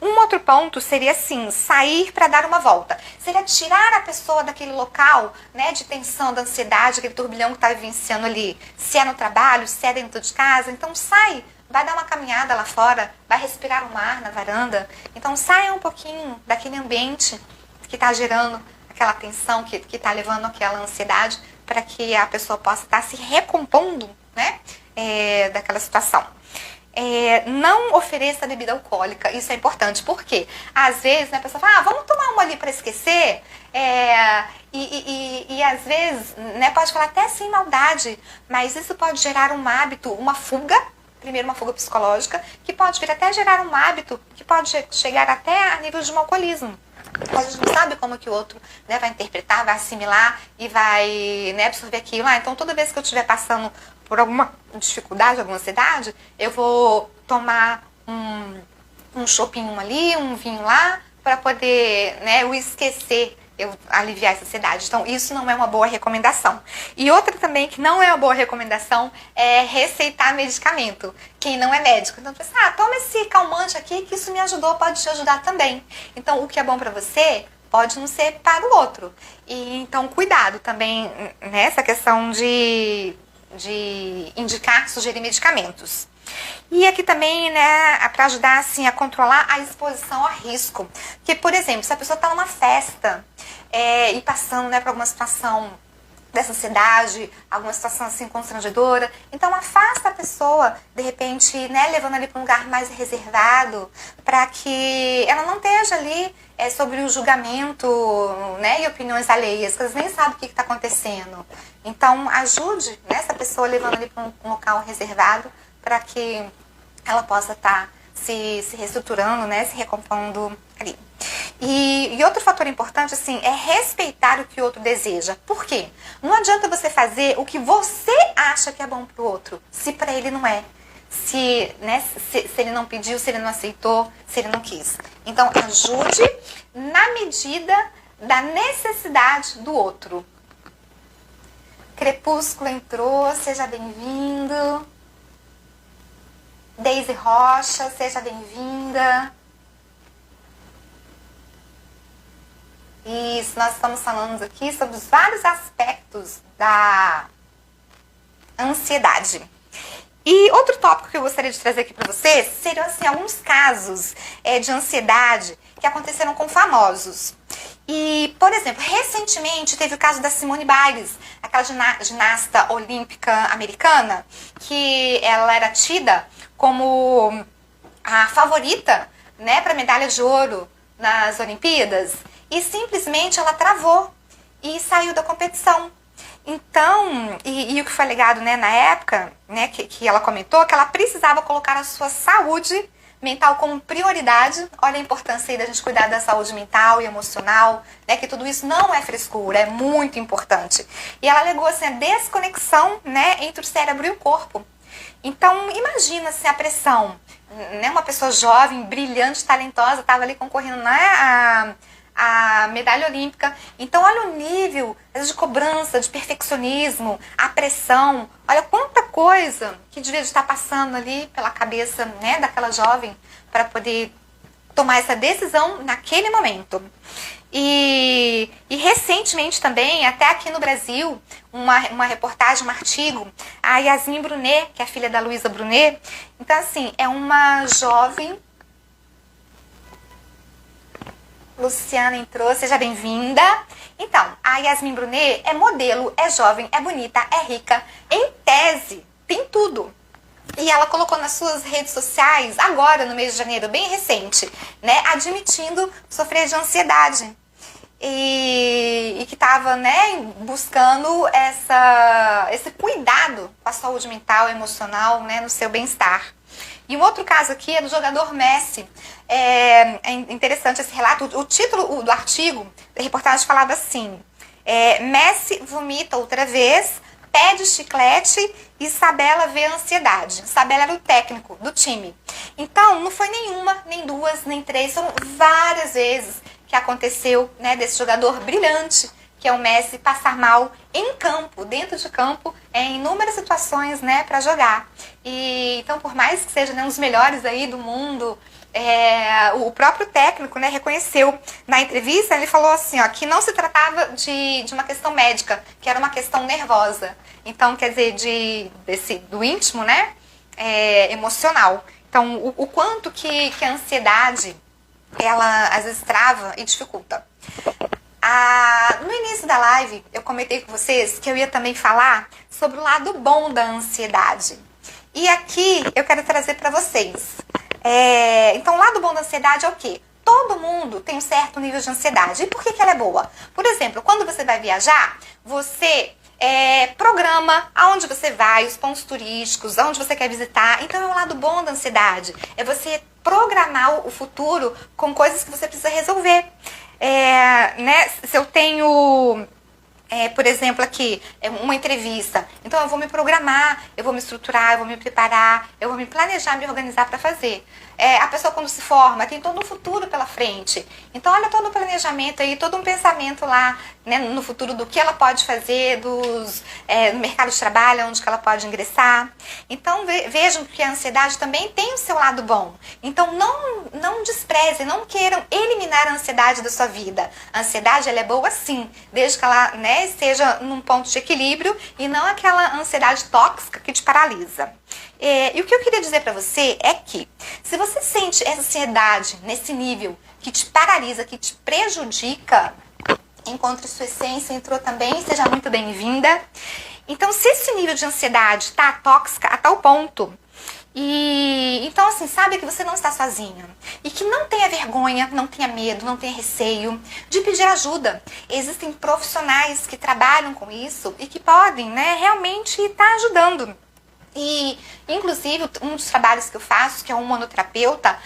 Uma outro ponto seria assim, sair para dar uma volta. Seria tirar a pessoa daquele local, né, de tensão, da ansiedade, aquele turbilhão que está vivenciando ali. Se é no trabalho, se é dentro de casa, então sai, vai dar uma caminhada lá fora, vai respirar um ar na varanda. Então saia um pouquinho daquele ambiente que está gerando aquela tensão, que está levando aquela ansiedade, para que a pessoa possa estar se recompondo, né, daquela situação. Não ofereça bebida alcoólica, isso é importante, porque às vezes, né, a pessoa fala, vamos tomar uma ali para esquecer, e às vezes, né, pode falar até sem maldade, mas isso pode gerar um hábito, uma fuga, primeiro uma fuga psicológica, que pode vir até gerar um hábito, que pode chegar até a nível de um alcoolismo. A gente não sabe como que o outro, né, vai interpretar, vai assimilar e vai, né, absorver aquilo. Então toda vez que eu estiver passando por alguma dificuldade, alguma ansiedade, eu vou tomar um chopinho ali, um vinho lá, para poder, né, eu esquecer, eu aliviar essa ansiedade. Então isso não é uma boa recomendação. E outra também que não é uma boa recomendação é receitar medicamento, quem não é médico. Então pensa, toma esse calmante aqui que isso me ajudou, pode te ajudar também. Então o que é bom para você pode não ser para o outro. E então cuidado também nessa questão de indicar, sugerir medicamentos. E aqui também, né, para ajudar assim a controlar a exposição a risco. Porque, por exemplo, se a pessoa está numa festa e passando, né, por alguma situação dessa ansiedade, alguma situação assim constrangedora, então afasta a pessoa, de repente, né, levando ali para um lugar mais reservado, para que ela não esteja ali sobre o julgamento, né, e opiniões alheias, que elas nem sabem o que está acontecendo. Então ajude, né, essa pessoa levando ali para um local reservado, para que ela possa estar se reestruturando, né, se recompondo ali. E outro fator importante, assim, é respeitar o que o outro deseja. Por quê? Não adianta você fazer o que você acha que é bom para o outro, se para ele não é. Se ele não pediu, se ele não aceitou, se ele não quis. Então, ajude na medida da necessidade do outro. Crepúsculo entrou, seja bem-vindo. Deise Rocha, seja bem-vinda. Isso, nós estamos falando aqui sobre os vários aspectos da ansiedade. E outro tópico que eu gostaria de trazer aqui para vocês seriam assim, alguns casos de ansiedade que aconteceram com famosos. E, por exemplo, recentemente teve o caso da Simone Biles, aquela ginasta olímpica americana, que ela era tida como a favorita, né, para medalha de ouro nas Olimpíadas, e simplesmente ela travou e saiu da competição. Então, e o que foi legado, né, na época, né, que ela comentou, que ela precisava colocar a sua saúde mental como prioridade. Olha a importância aí da gente cuidar da saúde mental e emocional, né, que tudo isso não é frescura, é muito importante. E ela alegou assim, a desconexão, né, entre o cérebro e o corpo. Então, imagina se a pressão, né, uma pessoa jovem, brilhante, talentosa, estava ali concorrendo, né, a medalha olímpica. Então, olha o nível de cobrança, de perfeccionismo, a pressão. Olha quanta coisa que devia estar passando ali pela cabeça, né, daquela jovem para poder tomar essa decisão naquele momento. E recentemente também, até aqui no Brasil, uma reportagem, um artigo, a Yasmin Brunet, que é a filha da Luísa Brunet. Então, assim, é uma jovem... Luciana entrou, seja bem-vinda. Então, a Yasmin Brunet é modelo, é jovem, é bonita, é rica. Em tese, tem tudo. E ela colocou nas suas redes sociais, agora no mês de janeiro, bem recente, né, admitindo sofrer de ansiedade. E que estava, né, buscando esse cuidado com a saúde mental, emocional, né, no seu bem-estar. E um outro caso aqui é do jogador Messi. É interessante esse relato. O título do artigo da reportagem falava assim: Messi vomita outra vez, pede chiclete e Sabella vê ansiedade. Sabella era o técnico do time. Então, não foi nenhuma, nem duas, nem três, são várias vezes que aconteceu, né, desse jogador brilhante que é o Messi passar mal em campo, dentro de campo, em inúmeras situações, né, para jogar. E então, por mais que seja, né, um dos melhores aí do mundo, o próprio técnico, né, reconheceu na entrevista, ele falou assim, ó, que não se tratava de uma questão médica, que era uma questão nervosa. Então, quer dizer, do íntimo, né, emocional. Então, o quanto que a ansiedade, ela às vezes trava e dificulta. No início da live, eu comentei com vocês que eu ia também falar sobre o lado bom da ansiedade. E aqui eu quero trazer para vocês. Então, o lado bom da ansiedade é o quê? Todo mundo tem um certo nível de ansiedade. E por que ela é boa? Por exemplo, quando você vai viajar, você programa aonde você vai, os pontos turísticos, aonde você quer visitar. Então, é o lado bom da ansiedade. É você programar o futuro com coisas que você precisa resolver. Né? Se eu tenho, por exemplo, aqui, uma entrevista, então eu vou me programar, eu vou me estruturar, eu vou me preparar, eu vou me planejar, me organizar para fazer. A pessoa, quando se forma, tem todo um futuro pela frente. Então, olha todo o planejamento aí, todo um pensamento lá, né, no futuro do que ela pode fazer, no mercado de trabalho, onde que ela pode ingressar. Então, vejam que a ansiedade também tem o seu lado bom. Então, não desprezem, não queiram eliminar a ansiedade da sua vida. A ansiedade, ela é boa sim, desde que ela, né, esteja num ponto de equilíbrio e não aquela ansiedade tóxica que te paralisa. E o que eu queria dizer para você é que, se você sente essa ansiedade nesse nível que te paralisa, que te prejudica, encontre sua essência, entrou também, seja muito bem-vinda. Então, se esse nível de ansiedade está tóxica a tal ponto, então assim, sabe que você não está sozinho. E que não tenha vergonha, não tenha medo, não tenha receio de pedir ajuda. Existem profissionais que trabalham com isso e que podem, né, realmente estar ajudando. E, inclusive, um dos trabalhos que eu faço, que é um humanoterapeuta,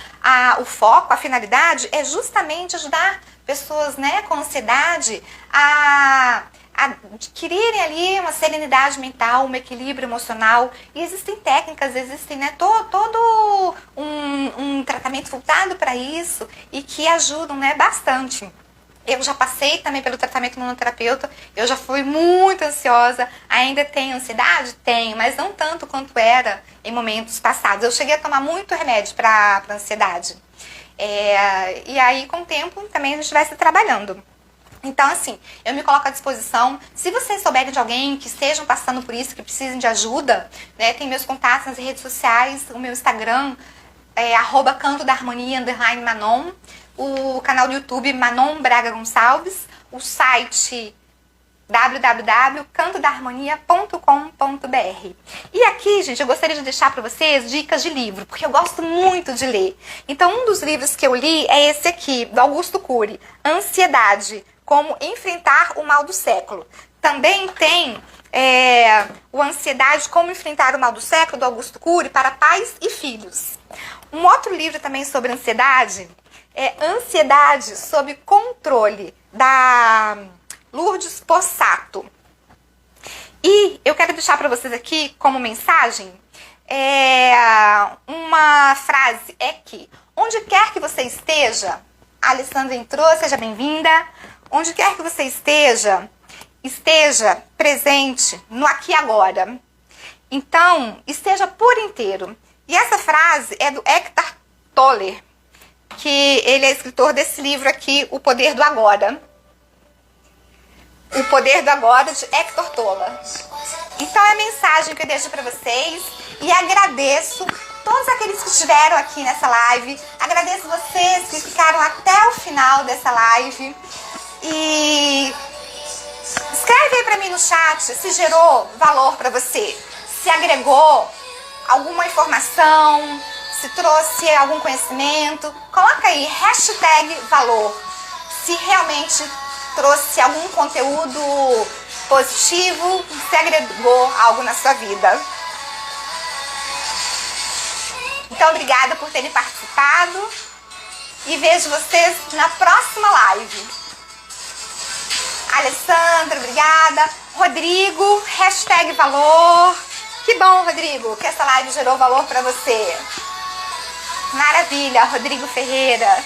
o foco, a finalidade é justamente ajudar pessoas, né, com ansiedade a adquirirem ali uma serenidade mental, um equilíbrio emocional. E existem técnicas, existem, né, todo um tratamento voltado para isso e que ajudam, né, bastante. Eu já passei também pelo tratamento humanoterapeuta, eu já fui muito ansiosa, ainda tenho ansiedade? Tenho, mas não tanto quanto era em momentos passados. Eu cheguei a tomar muito remédio para ansiedade. E aí, com o tempo, também a gente vai se trabalhando. Então, assim, eu me coloco à disposição. Se vocês souberem de alguém que estejam passando por isso, que precisem de ajuda, né, tem meus contatos nas redes sociais, o meu Instagram, @cantodaharmonia_Manon, o canal do YouTube Manon Braga Gonçalves, o site www.cantodaharmonia.com.br. E aqui, gente, eu gostaria de deixar para vocês dicas de livro, porque eu gosto muito de ler. Então, um dos livros que eu li é esse aqui, do Augusto Cury, Ansiedade, Como Enfrentar o Mal do Século. Também tem o Ansiedade, Como Enfrentar o Mal do Século, do Augusto Cury, para pais e filhos. Um outro livro também sobre ansiedade é Ansiedade sob Controle, da Lourdes Possato. E eu quero deixar para vocês aqui como mensagem uma frase, que onde quer que você esteja, a Alessandra entrou, seja bem-vinda, onde quer que você esteja presente no aqui e agora. Então, esteja por inteiro. E essa frase é do Eckhart Tolle, que ele é escritor desse livro aqui, O Poder do Agora. O Poder do Agora, de Eckhart Tolle. Então é a mensagem que eu deixo para vocês e agradeço todos aqueles que estiveram aqui nessa live. Agradeço vocês que ficaram até o final dessa live. E escreve aí para mim no chat se gerou valor para você, se agregou alguma informação, se trouxe algum conhecimento. Coloca aí, #valor, se realmente trouxe algum conteúdo positivo, se agregou algo na sua vida. Então, obrigada por terem participado e vejo vocês na próxima live. Alessandra, obrigada. Rodrigo, #valor. Que bom, Rodrigo, que essa live gerou valor para você. Maravilha, Rodrigo Ferreira.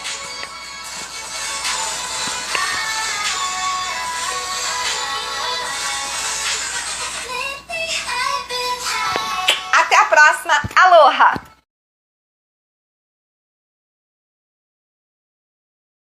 próxima. Aloha!